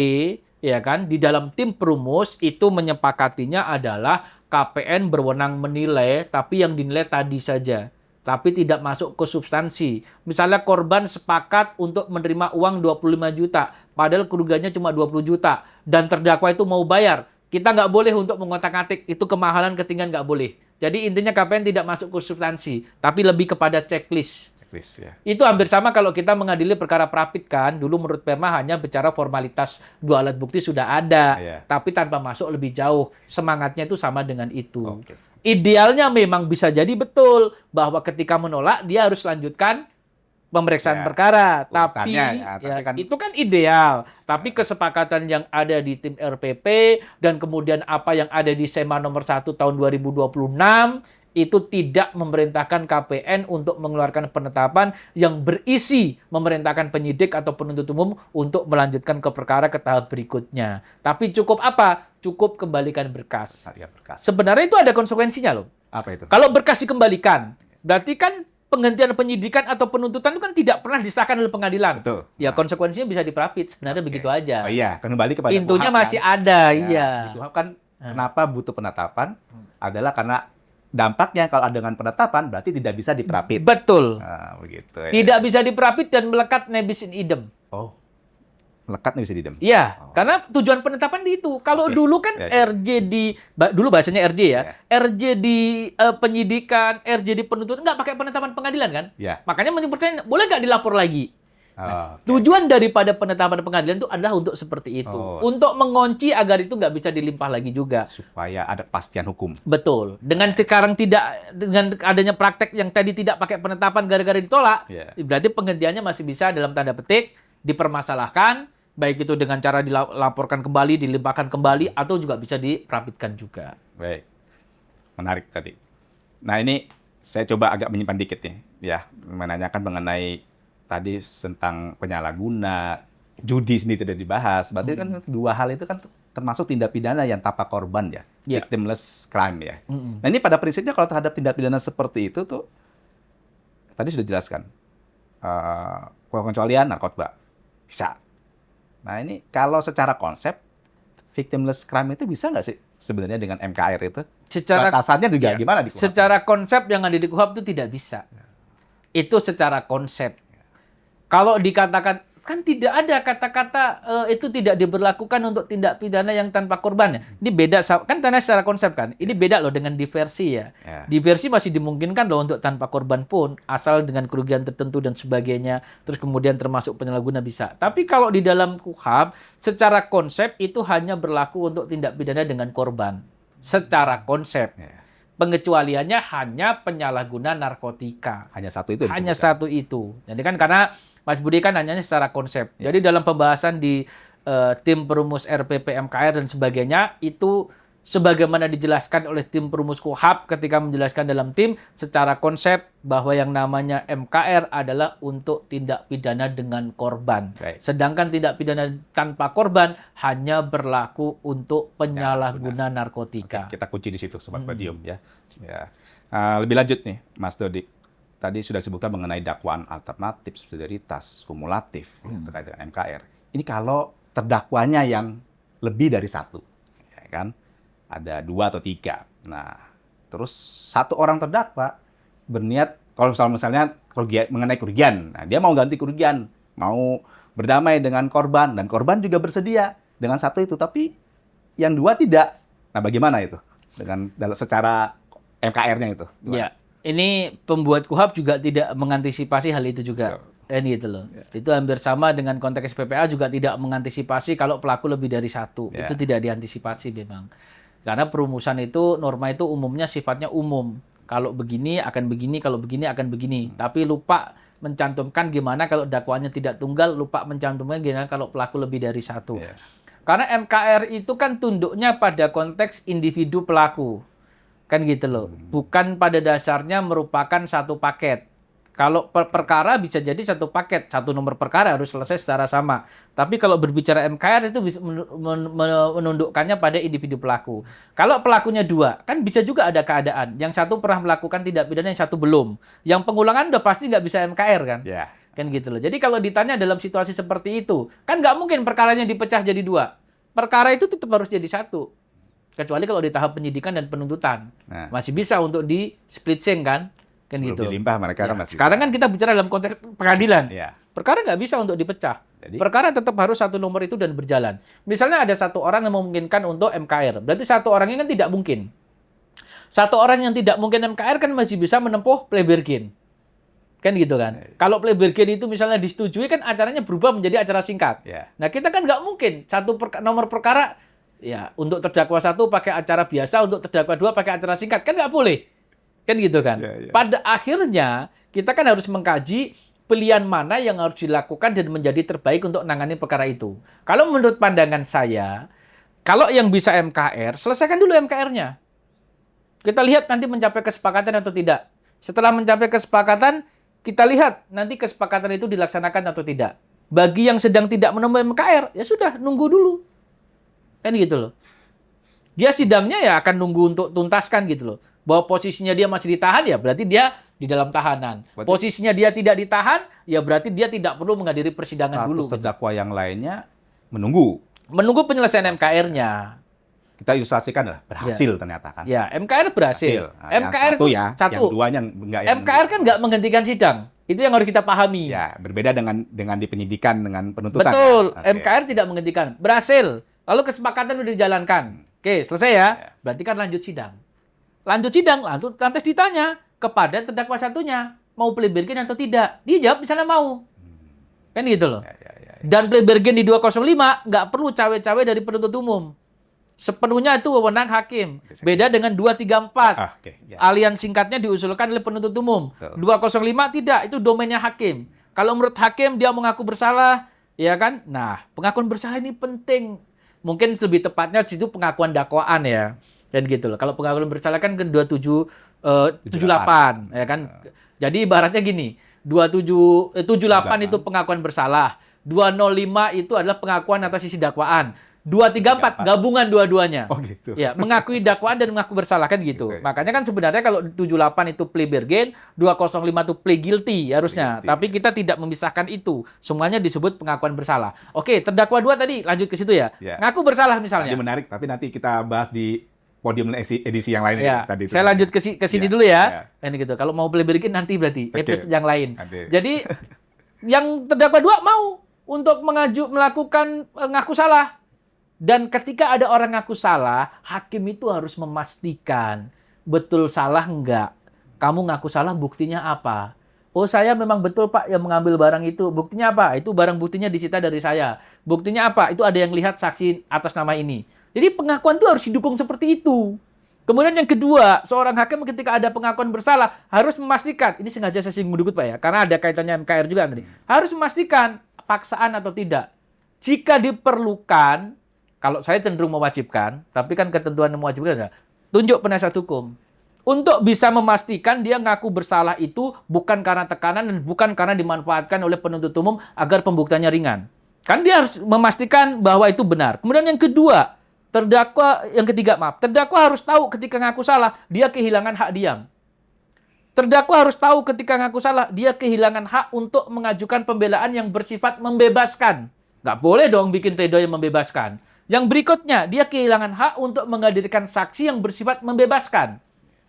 ya kan di dalam tim perumus itu menyepakatinya adalah KPN berwenang menilai tapi yang dinilai tadi saja. Tapi tidak masuk ke substansi. Misalnya korban sepakat untuk menerima uang 25 juta, padahal kerugiannya cuma 20 juta, dan terdakwa itu mau bayar. Kita nggak boleh untuk mengotak-atik, itu kemahalan ketinggian nggak boleh. Jadi intinya KPN tidak masuk ke substansi, tapi lebih kepada checklist. Checklist, ya. Itu hampir sama kalau kita mengadili perkara Prapit kan. Dulu menurut Perma hanya bicara formalitas 2 alat bukti sudah ada, tapi tanpa masuk lebih jauh. Semangatnya itu sama dengan itu. Oke. Idealnya memang bisa jadi betul bahwa ketika menolak dia harus lanjutkan pemeriksaan perkara. Tapi kan itu kan ideal. Tapi kesepakatan yang ada di tim RPP dan kemudian apa yang ada di SEMA nomor 1 tahun 2026 itu tidak memerintahkan KPN untuk mengeluarkan penetapan yang berisi memerintahkan penyidik atau penuntut umum untuk melanjutkan ke perkara ke tahap berikutnya. Tapi cukup apa? Cukup kembalikan berkas. Berkas. Sebenarnya itu ada konsekuensinya loh. Apa itu? Kalau berkas dikembalikan, berarti kan penghentian penyidikan atau penuntutan itu kan tidak pernah disahkan oleh pengadilan. Betul. Ya konsekuensinya bisa diprapit. Sebenarnya begitu aja. Oh iya, kembali kepada pintunya KUHAP, masih ada, iya. Di KUHAP kan kenapa butuh penetapan adalah karena dampaknya kalau dengan penetapan berarti tidak bisa diprapit. Betul. Nah, begitu ya. Tidak bisa diprapit dan melekat nebis in idem. Oh. Melekat nih bisa didem. Iya, karena tujuan penetapan di itu. Kalau dulu kan RJ di dulu bahasanya RJ ya. RJ di penyidikan, RJ di penuntutan nggak pakai penetapan pengadilan kan? Ya. Makanya menyebutkan boleh nggak dilapor lagi? Nah, tujuan daripada penetapan pengadilan itu adalah untuk seperti itu. Untuk mengunci agar itu nggak bisa dilimpah lagi juga. Supaya ada kepastian hukum. Betul. Dengan sekarang dengan adanya praktek yang tadi tidak pakai penetapan gara-gara ditolak, berarti penghentiannya masih bisa dalam tanda petik dipermasalahkan, baik itu dengan cara dilaporkan kembali, dilimpahkan kembali, atau juga bisa diprapitkan juga. Baik. Menarik tadi. Nah, ini saya coba agak menyimpan dikit nih. Ya, menanyakan mengenai tadi tentang penyalahguna, judi sendiri tidak dibahas. Berarti kan dua hal itu kan termasuk tindak pidana yang tanpa korban ya. Victimless crime ya. Nah, ini pada prinsipnya kalau terhadap tindak pidana seperti itu tuh, tadi sudah dijelaskan. Pengecualian narkoba. Bisa. Nah, ini kalau secara konsep, victimless crime itu bisa nggak sih sebenarnya dengan MKR itu? Batasannya juga gimana di KUHAP? Secara konsep yang ada di KUHAP itu tidak bisa. Itu secara konsep. Kalau dikatakan, kan tidak ada kata-kata itu tidak diberlakukan untuk tindak pidana yang tanpa korban. Ini beda, kan karena secara konsep kan. Ini beda loh dengan diversi ya. Diversi masih dimungkinkan loh untuk tanpa korban pun, asal dengan kerugian tertentu dan sebagainya. Terus kemudian termasuk penyalahguna bisa. Tapi kalau di dalam KUHAP, secara konsep itu hanya berlaku untuk tindak pidana dengan korban. Secara konsep. Pengecualiannya hanya penyalahguna narkotika. Hanya satu itu? Hanya satu itu. Jadi kan karena Mas Budi kan hanya secara konsep. Jadi dalam pembahasan di tim perumus RPP MKR dan sebagainya, itu sebagaimana dijelaskan oleh tim perumus KUHAP ketika menjelaskan dalam tim, secara konsep bahwa yang namanya MKR adalah untuk tindak pidana dengan korban. Sedangkan tindak pidana tanpa korban hanya berlaku untuk penyalahguna narkotika. Kita kunci di situ, Sobat Podium ya. Lebih lanjut nih, Mas Dodi. Tadi sudah sebutkan mengenai dakwaan alternatif, subsidiaritas, kumulatif terkait dengan MKR. Ini kalau terdakwanya yang lebih dari satu, ya kan? Ada 2 atau 3. Nah, terus satu orang terdakwa berniat, kalau misalnya mengenai kerugian, nah, dia mau ganti kerugian, mau berdamai dengan korban, dan korban juga bersedia dengan satu itu, tapi yang 2 tidak. Nah, bagaimana itu dengan secara MKR-nya itu? Ya, ini pembuat KUHP juga tidak mengantisipasi hal itu juga. Kan gitu loh. Itu hampir sama dengan konteks PPA juga tidak mengantisipasi kalau pelaku lebih dari 1. Itu tidak diantisipasi memang. Karena perumusan itu, norma itu umumnya sifatnya umum. Kalau begini akan begini, kalau begini akan begini. Tapi lupa mencantumkan gimana kalau dakwaannya tidak tunggal, lupa mencantumkan gimana kalau pelaku lebih dari 1. Karena MKR itu kan tunduknya pada konteks individu pelaku. Kan gitu loh. Bukan pada dasarnya merupakan satu paket. Kalau perkara bisa jadi satu paket, satu nomor perkara harus selesai secara sama. Tapi kalau berbicara MKR itu bisa menundukkannya pada individu pelaku. Kalau pelakunya 2, kan bisa juga ada keadaan. Yang satu pernah melakukan tindak pidana, yang satu belum. Yang pengulangan udah pasti nggak bisa MKR kan? Kan gitu loh. Jadi kalau ditanya dalam situasi seperti itu, kan nggak mungkin perkaranya dipecah jadi 2. Perkara itu tetap harus jadi 1. Kecuali kalau di tahap penyidikan dan penuntutan. Masih bisa untuk di split sync kan? Kan sebelum gitu. dilimpah mereka kan masih. Sekarang kan kita bicara dalam konteks pengadilan. Ya. Perkara nggak bisa untuk dipecah. Perkara tetap harus satu nomor itu dan berjalan. Misalnya ada satu orang yang memungkinkan untuk MKR. Berarti satu orang ini kan tidak mungkin. Satu orang yang tidak mungkin MKR kan masih bisa menempuh plea bargain. Kan gitu kan. Kalau plea bargain itu misalnya disetujui kan acaranya berubah menjadi acara singkat. Nah kita kan nggak mungkin satu nomor perkara ya untuk terdakwa 1 pakai acara biasa, untuk terdakwa 2 pakai acara singkat. Kan nggak boleh. Kan gitu kan. Pada akhirnya kita kan harus mengkaji pilihan mana yang harus dilakukan dan menjadi terbaik untuk menangani perkara itu. Kalau menurut pandangan saya, kalau yang bisa MKR, selesaikan dulu MKR-nya. Kita lihat nanti mencapai kesepakatan atau tidak. Setelah mencapai kesepakatan, kita lihat nanti kesepakatan itu dilaksanakan atau tidak. Bagi yang sedang tidak menemui MKR, ya sudah, nunggu dulu. Kan gitu loh. Dia sidangnya ya akan nunggu untuk tuntaskan gitu loh. Bahwa posisinya dia masih ditahan, ya berarti dia di dalam tahanan. Posisinya dia tidak ditahan, ya berarti dia tidak perlu menghadiri persidangan dulu. Terdakwa yang lainnya menunggu penyelesaian MKR-nya. Kita ilustrasikan lah, berhasil ternyata kan. Ya, MKR berhasil. Nah, MKR yang itu satu. Yang 2-nya enggak. MKR kan nggak menghentikan sidang. Itu yang harus kita pahami. Ya, berbeda dengan di penyidikan, dengan penuntutan. Betul. Ya? MKR tidak menghentikan. Berhasil. Lalu kesepakatan sudah dijalankan. Oke, selesai ya. Berarti kan lanjut sidang. Lanjut sidang, lantas ditanya kepada terdakwa satunya, mau plea bargain atau tidak. Dia jawab misalnya mau. Kan gitu loh. Dan plea bargain di 205 nggak perlu cawe-cawe dari penuntut umum. Sepenuhnya itu wewenang hakim. Beda dengan 234. Alian singkatnya diusulkan oleh penuntut umum. 205 tidak, itu domainnya hakim. Kalau menurut hakim dia mengaku bersalah, ya kan? Nah, pengakuan bersalah ini penting. Mungkin lebih tepatnya di situ pengakuan dakwaan ya. Dan gitu loh. Kalau pengakuan bersalah kan 78 ya kan. Jadi ibaratnya gini, 78 itu pengakuan bersalah, 205 itu adalah pengakuan atas isi dakwaan. 234 gabungan dua-duanya. Oh gitu. Ya, mengakui dakwaan dan mengaku bersalah kan gitu. Makanya kan sebenarnya kalau 78 itu plea bargain, 205 itu plea guilty harusnya. Tapi kita tidak memisahkan itu. Semuanya disebut pengakuan bersalah. Oke, terdakwa 2 tadi lanjut ke situ ya. Ngaku bersalah misalnya. Tadi menarik, tapi nanti kita bahas di podium edisi yang lain ya. Tadi. Saya lanjut ke sini dulu ya. Ini gitu. Kalau mau plea bargain nanti berarti episode yang lain. Jadi yang terdakwa 2 mau untuk melakukan ngaku salah. Dan ketika ada orang ngaku salah, hakim itu harus memastikan betul salah enggak. Kamu ngaku salah, buktinya apa? Oh, saya memang betul Pak yang mengambil barang itu. Buktinya apa? Itu barang buktinya disita dari saya. Buktinya apa? Itu ada yang lihat saksi atas nama ini. Jadi pengakuan itu harus didukung seperti itu. Kemudian yang kedua, seorang hakim ketika ada pengakuan bersalah harus memastikan, ini sengaja saya singgung dikit Pak ya, karena ada kaitannya MKR juga tadi. Harus memastikan paksaan atau tidak. Jika diperlukan, kalau saya cenderung mewajibkan, tapi kan ketentuan yang mewajibkan adalah tunjuk penasihat hukum. Untuk bisa memastikan dia ngaku bersalah itu bukan karena tekanan dan bukan karena dimanfaatkan oleh penuntut umum agar pembuktiannya ringan. Kan dia harus memastikan bahwa itu benar. Kemudian yang kedua, terdakwa harus tahu ketika ngaku salah, dia kehilangan hak diam. Terdakwa harus tahu ketika ngaku salah, dia kehilangan hak untuk mengajukan pembelaan yang bersifat membebaskan. Nggak boleh dong bikin pledoi yang membebaskan. Yang berikutnya, dia kehilangan hak untuk menghadirkan saksi yang bersifat membebaskan.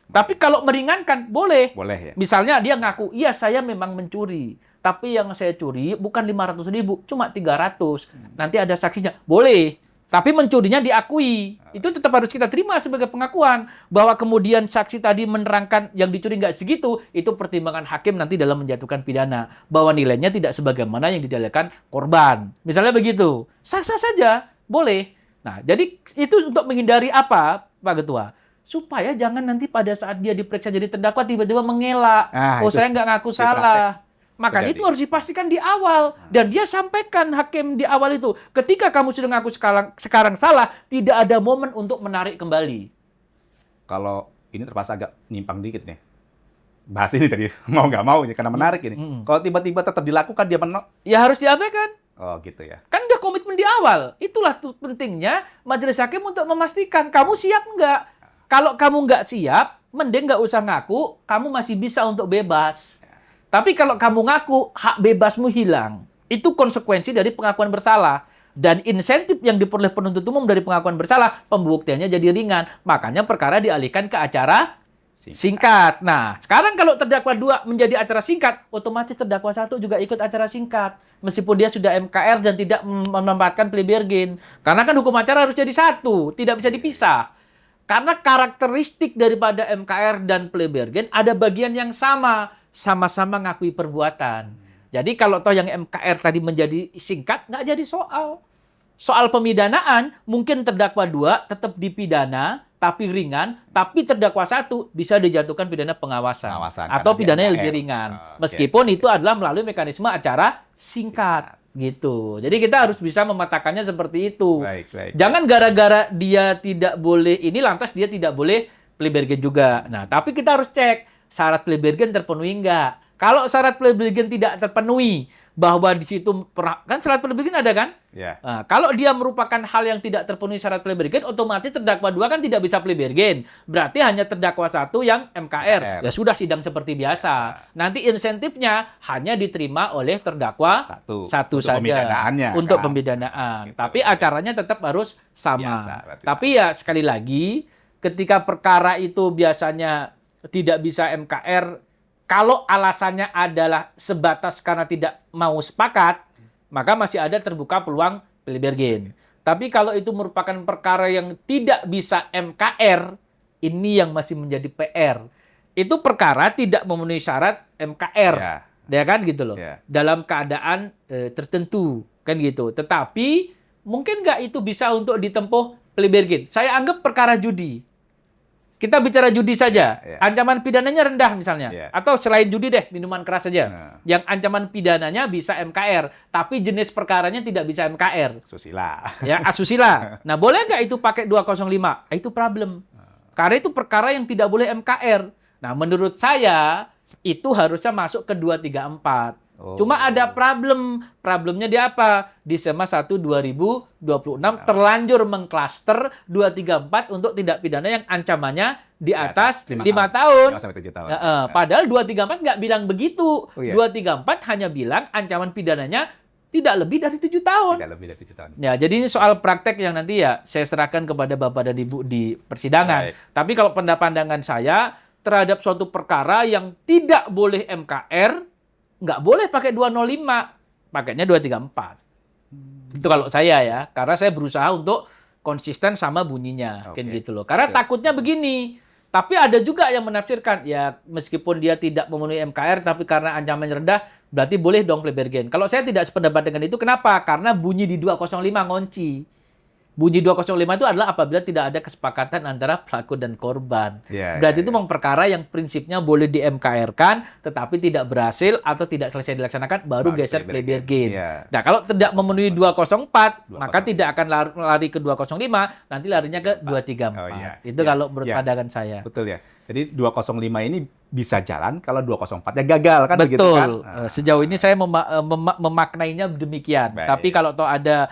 Tapi kalau meringankan, boleh. Boleh ya. Misalnya dia ngaku, iya saya memang mencuri. Tapi yang saya curi bukan 500.000, cuma 300. Nanti ada saksinya. Boleh. Tapi mencurinya diakui. Itu tetap harus kita terima sebagai pengakuan. Bahwa kemudian saksi tadi menerangkan yang dicuri nggak segitu, itu pertimbangan hakim nanti dalam menjatuhkan pidana. Bahwa nilainya tidak sebagaimana yang didalilkan korban. Misalnya begitu. Sah-sah saja. Boleh. Nah, jadi itu untuk menghindari apa, Pak Ketua? Supaya jangan nanti pada saat dia diperiksa jadi terdakwa tiba-tiba mengelak. Saya nggak ngaku salah. Makanya itu harus dipastikan di awal. Dan dia sampaikan hakim di awal itu. Ketika kamu sudah ngaku sekarang salah, tidak ada momen untuk menarik kembali. Kalau ini terpaksa agak nyimpang dikit nih. Bahas ini tadi, mau nggak mau, karena menarik ini. Kalau tiba-tiba tetap dilakukan, dia menolak. Ya harus diabaikan. Oh gitu ya. Kan udah komitmen di awal. Itulah pentingnya majelis hakim untuk memastikan kamu siap nggak. Kalau kamu nggak siap, mending nggak usah ngaku, kamu masih bisa untuk bebas. Tapi kalau kamu ngaku, hak bebasmu hilang. Itu konsekuensi dari pengakuan bersalah. Dan insentif yang diperoleh penuntut umum dari pengakuan bersalah, pembuktiannya jadi ringan. Makanya perkara dialihkan ke acara singkat. Nah, sekarang kalau terdakwa 2 menjadi acara singkat, otomatis terdakwa 1 juga ikut acara singkat. Meskipun dia sudah MKR dan tidak menempatkan plea bargain. Karena kan hukum acara harus jadi satu, tidak bisa dipisah. Karena karakteristik daripada MKR dan plea bargain ada bagian yang sama-sama ngakui perbuatan. Jadi kalau toh yang MKR tadi menjadi singkat, nggak jadi soal. Soal pemidanaan, mungkin terdakwa 2 tetap dipidana, tapi ringan, tapi terdakwa 1 bisa dijatuhkan pidana pengawasan atau pidana yang lebih ringan. Meskipun itu adalah melalui mekanisme acara singkat. Gitu. Jadi kita harus bisa mematakannya seperti itu. Baik. Jangan gara-gara dia tidak boleh ini, lantas dia tidak boleh plea bargain juga. Nah, tapi kita harus cek syarat plea bargain terpenuhi enggak. Kalau syarat plea bargain tidak terpenuhi, bahwa di situ kan syarat plea bargain ada kan? Ya. Nah, kalau dia merupakan hal yang tidak terpenuhi syarat plea bargain, otomatis terdakwa 2 kan tidak bisa plea bargain. Berarti hanya terdakwa 1 yang MKR. Ya sudah sidang seperti biasa. Nanti insentifnya hanya diterima oleh terdakwa satu saja untuk pemidanaan. Tapi acaranya tetap harus sama. Tapi ya sekali lagi, ketika perkara itu biasanya tidak bisa MKR, kalau alasannya adalah sebatas karena tidak mau sepakat, maka masih ada terbuka peluang plea bargain. Tapi kalau itu merupakan perkara yang tidak bisa MKR, ini yang masih menjadi PR. Itu perkara tidak memenuhi syarat MKR. Ya kan gitu loh. Dalam keadaan tertentu kan gitu. Tetapi mungkin nggak itu bisa untuk ditempuh plea bargain. Saya anggap perkara judi. Kita bicara judi saja, ancaman pidananya rendah misalnya. Atau selain judi deh, minuman keras saja. Yang ancaman pidananya bisa MKR, tapi jenis perkaranya tidak bisa MKR. Asusila. Ya, asusila. Nah, boleh nggak itu pakai 205? Itu problem. Karena itu perkara yang tidak boleh MKR. Nah, menurut saya, itu harusnya masuk ke 234. Cuma ada problemnya di apa? Di SEMA 1 2026 terlanjur mengklaster 234 untuk tindak pidana yang ancamannya di atas 5 tahun. 5 sampai 7 tahun. Padahal 234 nggak bilang begitu. 234 hanya bilang ancaman pidananya tidak lebih dari 7 tahun. Tidak lebih dari 7 tahun. Ya, jadi ini soal praktek yang nanti ya saya serahkan kepada Bapak dan Ibu di persidangan. Tapi kalau pandangan saya terhadap suatu perkara yang tidak boleh MKR, nggak boleh pakai 205, pakainya 234. Itu kalau saya ya, karena saya berusaha untuk konsisten sama bunyinya, kan gitu loh. Karena takutnya begini, tapi ada juga yang menafsirkan, ya meskipun dia tidak memenuhi MKR, tapi karena ancamannya rendah, berarti boleh dong plea bargain. Kalau saya tidak sependapat dengan itu, kenapa? Karena bunyi di 205 ngunci. Bunyi 205 itu adalah apabila tidak ada kesepakatan antara pelaku dan korban. Berarti itu memang perkara yang prinsipnya boleh di MKR-kan, tetapi tidak berhasil atau tidak selesai dilaksanakan, baru geser plea bargain. Nah, kalau tidak memenuhi 204, maka tidak akan lari ke 205, nanti larinya ke 234. Itu kalau menurut pandangan saya. Betul ya. Jadi 205 ini bisa jalan kalau 204-nya gagal kan? Betul. Begitu, kan? Sejauh ini saya memaknainya demikian. Tapi kalau toh ada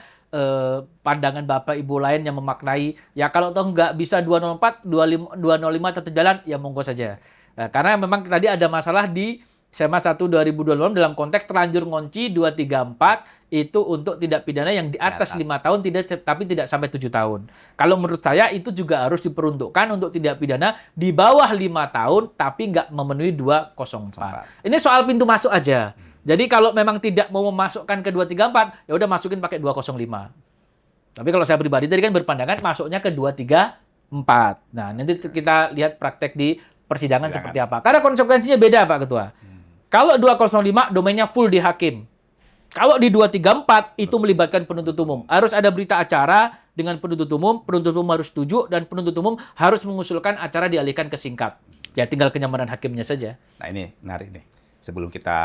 pandangan Bapak Ibu lain yang memaknai, ya kalau toh nggak bisa 204, 205 tetap jalan, ya monggo saja. Karena memang tadi ada masalah di SEMA 1 2026 dalam konteks terlanjur ngunci 234 itu untuk tindak pidana yang di atas 5 tahun tapi tidak sampai 7 tahun. Kalau menurut saya itu juga harus diperuntukkan untuk tindak pidana di bawah 5 tahun tapi nggak memenuhi 204. Ini soal pintu masuk aja. Jadi kalau memang tidak mau memasukkan ke 234, ya udah masukin pakai 205. Tapi kalau saya pribadi tadi kan berpandangan masuknya ke 2, 3, 4. Nah, nanti kita lihat praktek di persidangan seperti apa. Karena konsekuensinya beda, Pak Ketua. Kalau 205 domainnya full di hakim. Kalau di 234 itu melibatkan penuntut umum. Harus ada berita acara dengan penuntut umum harus setuju, dan penuntut umum harus mengusulkan acara dialihkan ke singkat. Ya tinggal kenyamanan hakimnya saja. Nah ini menarik nih. Sebelum kita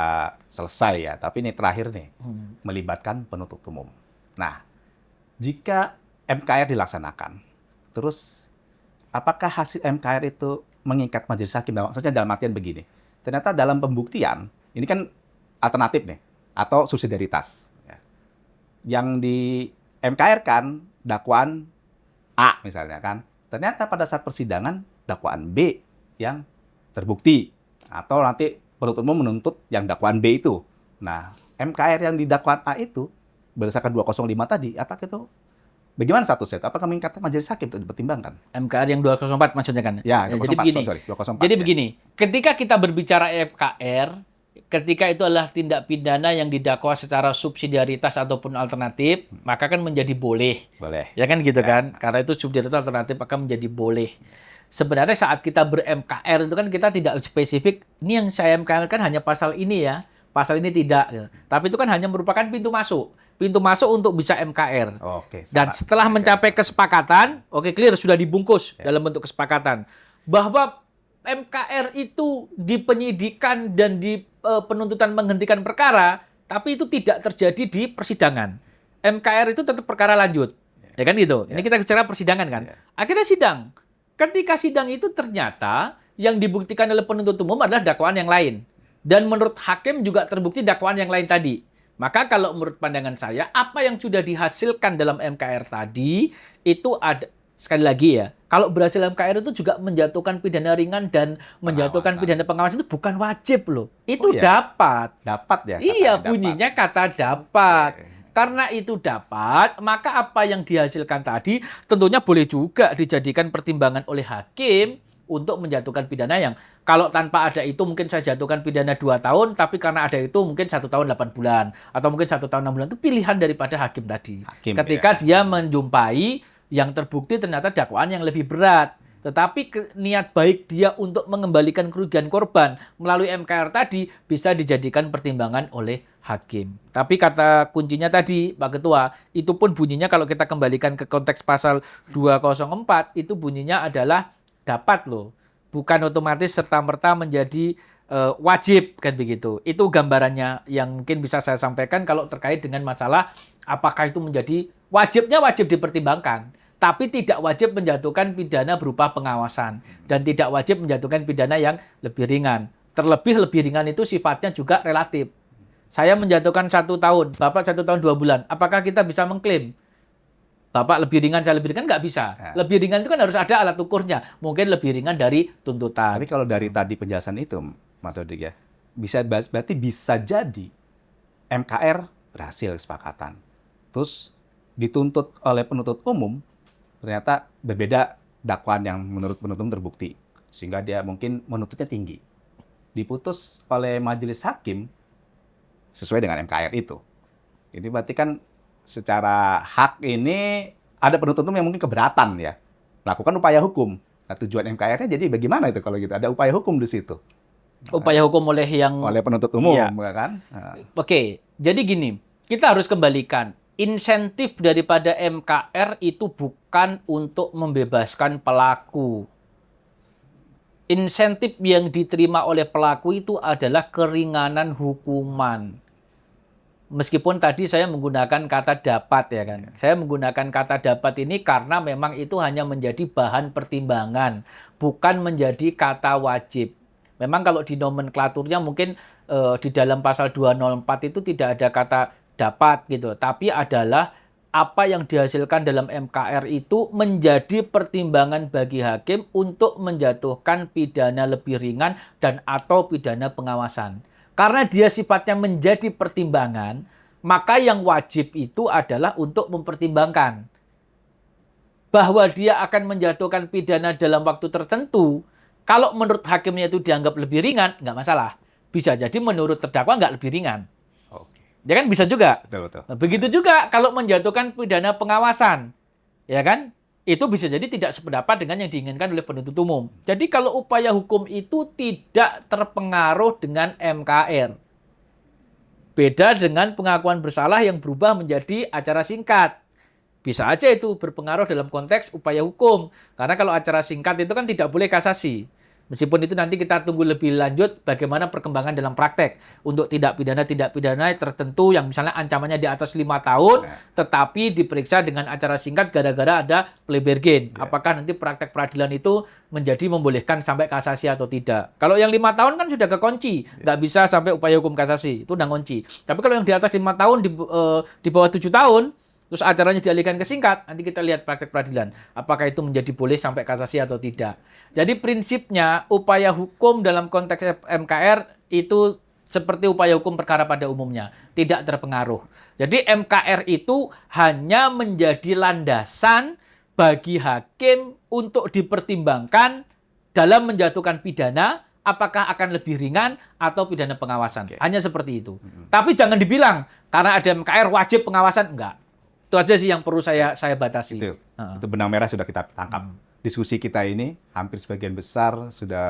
selesai ya, tapi ini terakhir nih, melibatkan penuntut umum. Nah, jika MKR dilaksanakan, terus apakah hasil MKR itu mengikat majelis hakim? Maksudnya dalam artian begini, ternyata dalam pembuktian, ini kan alternatif nih, atau subsidiaritas. Ya. Yang di MKR kan dakwaan A misalnya kan, ternyata pada saat persidangan dakwaan B yang terbukti, atau nanti penuntut umum menuntut yang dakwaan B itu. Nah, MKR yang di dakwaan A itu berdasarkan 205 tadi, apakah itu bagaimana statusnya? Apakah mengikat majelis hakim untuk dipertimbangkan? MKR yang 204 maksudnya kan? Ya, jadi begini. 204. Jadi ya. begini, ketika kita berbicara MKR, ketika itu adalah tindak pidana yang didakwa secara subsidiaritas ataupun alternatif, maka kan menjadi boleh. Boleh. Ya kan gitu Ya. kan? Karena itu subsidiaritas alternatif akan menjadi boleh. Sebenarnya saat kita ber-MKR itu kan kita tidak spesifik, ini yang saya MKR kan hanya pasal ini ya, pasal ini tidak. Tapi itu kan hanya merupakan pintu masuk. Pintu masuk untuk bisa MKR. Oke. Dan setelah mencapai kesepakatan, oke clear, sudah dibungkus dalam bentuk kesepakatan. Bahwa MKR itu di penyidikan dan di penuntutan menghentikan perkara, tapi itu tidak terjadi di persidangan. MKR itu tetap perkara lanjut. Ya kan gitu. Ini kita bicara persidangan kan. Akhirnya sidang. Ketika sidang itu ternyata yang dibuktikan oleh penuntut umum adalah dakwaan yang lain. Dan menurut hakim juga terbukti dakwaan yang lain tadi. Maka kalau menurut pandangan saya, apa yang sudah dihasilkan dalam MKR tadi, itu ada, sekali lagi ya, kalau berhasil MKR itu juga menjatuhkan pidana ringan dan menjatuhkan pidana pengawasan itu bukan wajib loh. Itu dapat. Dapat ya? Iya, bunyinya kata dapat. Karena itu dapat, maka apa yang dihasilkan tadi tentunya boleh juga dijadikan pertimbangan oleh hakim untuk menjatuhkan pidana yang kalau tanpa ada itu mungkin saya jatuhkan pidana 2 tahun, tapi karena ada itu mungkin 1 tahun 8 bulan, atau mungkin 1 tahun 6 bulan. Itu pilihan daripada hakim tadi. Ketika dia menjumpai yang terbukti ternyata dakwaan yang lebih berat. Tetapi niat baik dia untuk mengembalikan kerugian korban melalui MKR tadi bisa dijadikan pertimbangan oleh hakim. Tapi kata kuncinya tadi, Pak Ketua, itu pun bunyinya kalau kita kembalikan ke konteks pasal 204, itu bunyinya adalah dapat loh. Bukan otomatis serta-merta menjadi wajib, kan begitu. Itu gambarannya yang mungkin bisa saya sampaikan kalau terkait dengan masalah apakah itu menjadi wajibnya wajib dipertimbangkan. Tapi tidak wajib menjatuhkan pidana berupa pengawasan. Dan tidak wajib menjatuhkan pidana yang lebih ringan. Terlebih lebih ringan itu sifatnya juga relatif. Saya menjatuhkan 1 tahun, Bapak 1 tahun 2 bulan. Apakah kita bisa mengklaim? Bapak lebih ringan, saya lebih ringan? Nggak bisa. Lebih ringan itu kan harus ada alat ukurnya. Mungkin lebih ringan dari tuntutan. Tapi kalau dari tadi penjelasan itu, Mas Dodik ya, berarti bisa jadi MKR berhasil kesepakatan. Terus dituntut oleh penuntut umum, ternyata berbeda dakwaan yang menurut penuntut umum terbukti. Sehingga dia mungkin menuntutnya tinggi. Diputus oleh majelis hakim sesuai dengan MKR itu. Jadi berarti kan secara hak ini ada penuntut umum yang mungkin keberatan ya. Melakukan upaya hukum. Nah, tujuan MKR-nya jadi bagaimana itu kalau gitu? Ada upaya hukum di situ. Upaya hukum oleh penuntut umum, ya kan? Oke, jadi gini, kita harus kembalikan. Insentif daripada MKR itu bukan untuk membebaskan pelaku. Insentif yang diterima oleh pelaku itu adalah keringanan hukuman. Meskipun tadi saya menggunakan kata dapat ya kan. Saya menggunakan kata dapat ini karena memang itu hanya menjadi bahan pertimbangan, bukan menjadi kata wajib. Memang kalau di nomenklaturnya mungkin di dalam pasal 204 itu tidak ada kata dapat gitu, tapi adalah apa yang dihasilkan dalam MKR itu menjadi pertimbangan bagi hakim untuk menjatuhkan pidana lebih ringan dan atau pidana pengawasan. Karena dia sifatnya menjadi pertimbangan, maka yang wajib itu adalah untuk mempertimbangkan bahwa dia akan menjatuhkan pidana dalam waktu tertentu. Kalau menurut hakimnya itu dianggap lebih ringan, nggak masalah. Bisa jadi menurut terdakwa nggak lebih ringan. Ya kan bisa juga. Betul, betul. Nah, begitu juga kalau menjatuhkan pidana pengawasan, ya kan? Itu bisa jadi tidak sependapat dengan yang diinginkan oleh penuntut umum. Jadi kalau upaya hukum itu tidak terpengaruh dengan MKR. Beda dengan pengakuan bersalah yang berubah menjadi acara singkat. Bisa aja itu berpengaruh dalam konteks upaya hukum. Karena kalau acara singkat itu kan tidak boleh kasasi. Meskipun itu nanti kita tunggu lebih lanjut bagaimana perkembangan dalam praktek. Untuk tindak pidana tertentu yang misalnya ancamannya di atas 5 tahun, tetapi diperiksa dengan acara singkat gara-gara ada plea bargain. Apakah nanti praktek peradilan itu menjadi membolehkan sampai kasasi atau tidak. Kalau yang 5 tahun kan sudah kekunci. Nggak bisa sampai upaya hukum kasasi. Itu udah kunci. Tapi kalau yang di atas 5 tahun, di bawah 7 tahun, terus acaranya dialihkan ke singkat, nanti kita lihat praktek peradilan. Apakah itu menjadi boleh sampai kasasi atau tidak. Jadi prinsipnya upaya hukum dalam konteks MKR itu seperti upaya hukum perkara pada umumnya. Tidak terpengaruh. Jadi MKR itu hanya menjadi landasan bagi hakim untuk dipertimbangkan dalam menjatuhkan pidana, apakah akan lebih ringan atau pidana pengawasan. Hanya seperti itu. Tapi jangan dibilang, karena ada MKR wajib pengawasan. Enggak. Itu aja sih yang perlu saya batasi. Itu benang merah sudah kita tangkap. Diskusi kita ini hampir sebagian besar sudah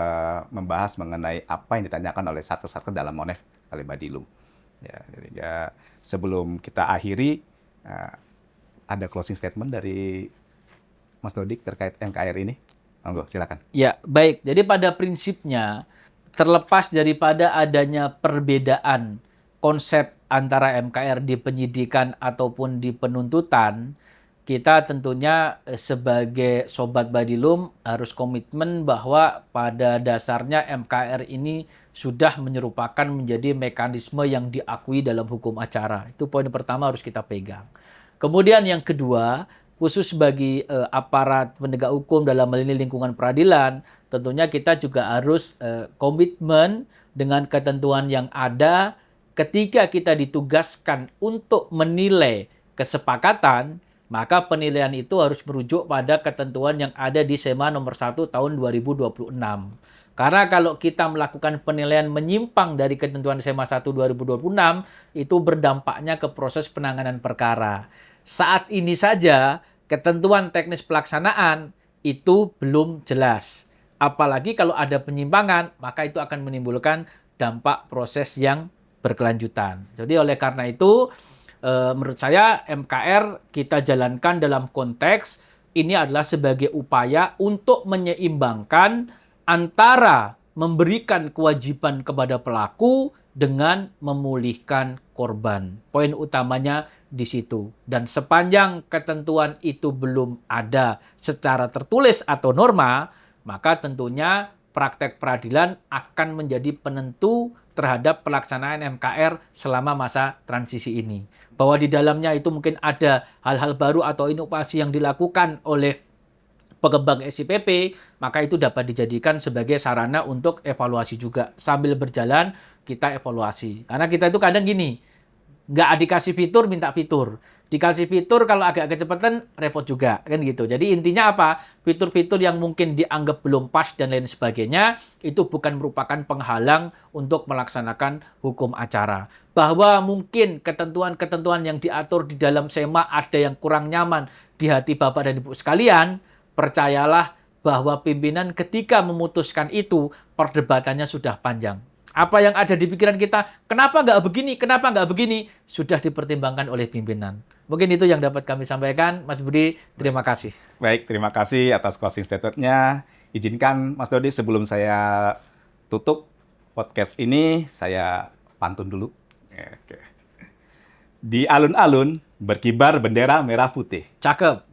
membahas mengenai apa yang ditanyakan oleh satu-satu dalam Monef oleh Badilum. Ya, jadi sebelum kita akhiri, ada closing statement dari Mas Dodik terkait MKR ini. Monggo, silakan. Ya, baik. Jadi pada prinsipnya, terlepas daripada adanya perbedaan konsep antara MKR di penyidikan ataupun di penuntutan, kita tentunya sebagai Sobat Badilum harus komitmen bahwa pada dasarnya MKR ini sudah menjadi mekanisme yang diakui dalam hukum acara. Itu poin pertama harus kita pegang. Kemudian yang kedua, khusus bagi aparat penegak hukum dalam hal ini lingkungan peradilan, tentunya kita juga harus komitmen dengan ketentuan yang ada. Ketika kita ditugaskan untuk menilai kesepakatan, maka penilaian itu harus merujuk pada ketentuan yang ada di SEMA nomor 1 tahun 2026. Karena kalau kita melakukan penilaian menyimpang dari ketentuan SEMA 1 2026, itu berdampaknya ke proses penanganan perkara. Saat ini saja, ketentuan teknis pelaksanaan itu belum jelas. Apalagi kalau ada penyimpangan, maka itu akan menimbulkan dampak proses yang berkelanjutan. Jadi oleh karena itu, menurut saya MKR kita jalankan dalam konteks ini adalah sebagai upaya untuk menyeimbangkan antara memberikan kewajiban kepada pelaku dengan memulihkan korban. Poin utamanya di situ. Dan sepanjang ketentuan itu belum ada secara tertulis atau norma, maka tentunya praktek peradilan akan menjadi penentu terhadap pelaksanaan MKR selama masa transisi ini. Bahwa di dalamnya itu mungkin ada hal-hal baru atau inovasi yang dilakukan oleh pengembang SIPP, maka itu dapat dijadikan sebagai sarana untuk evaluasi juga. Sambil berjalan, kita evaluasi. Karena kita itu kadang gini, nggak dikasih fitur, minta fitur. Dikasih fitur kalau agak kecepatan, repot juga. Kan gitu. Jadi intinya apa? Fitur-fitur yang mungkin dianggap belum pas dan lain sebagainya, itu bukan merupakan penghalang untuk melaksanakan hukum acara. Bahwa mungkin ketentuan-ketentuan yang diatur di dalam SEMA ada yang kurang nyaman di hati Bapak dan Ibu sekalian, percayalah bahwa pimpinan ketika memutuskan itu, perdebatannya sudah panjang. Apa yang ada di pikiran kita, kenapa nggak begini, sudah dipertimbangkan oleh pimpinan. Mungkin itu yang dapat kami sampaikan. Mas Budi, terima kasih. Baik, terima kasih atas closing statement-nya. Izinkan Mas Dodi sebelum saya tutup podcast ini, saya pantun dulu. Oke. Di alun-alun berkibar bendera merah putih. Cakep.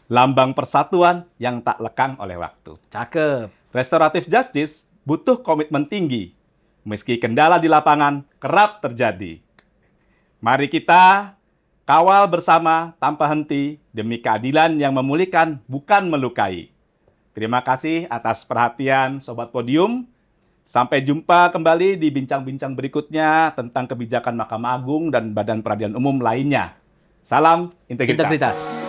Lambang persatuan yang tak lekang oleh waktu. Cakep. Restoratif justice butuh komitmen tinggi. Meski kendala di lapangan kerap terjadi. Mari kita kawal bersama tanpa henti demi keadilan yang memulihkan bukan melukai. Terima kasih atas perhatian Sobat Podium. Sampai jumpa kembali di bincang-bincang berikutnya tentang kebijakan Mahkamah Agung dan Badan Peradilan Umum lainnya. Salam integritas.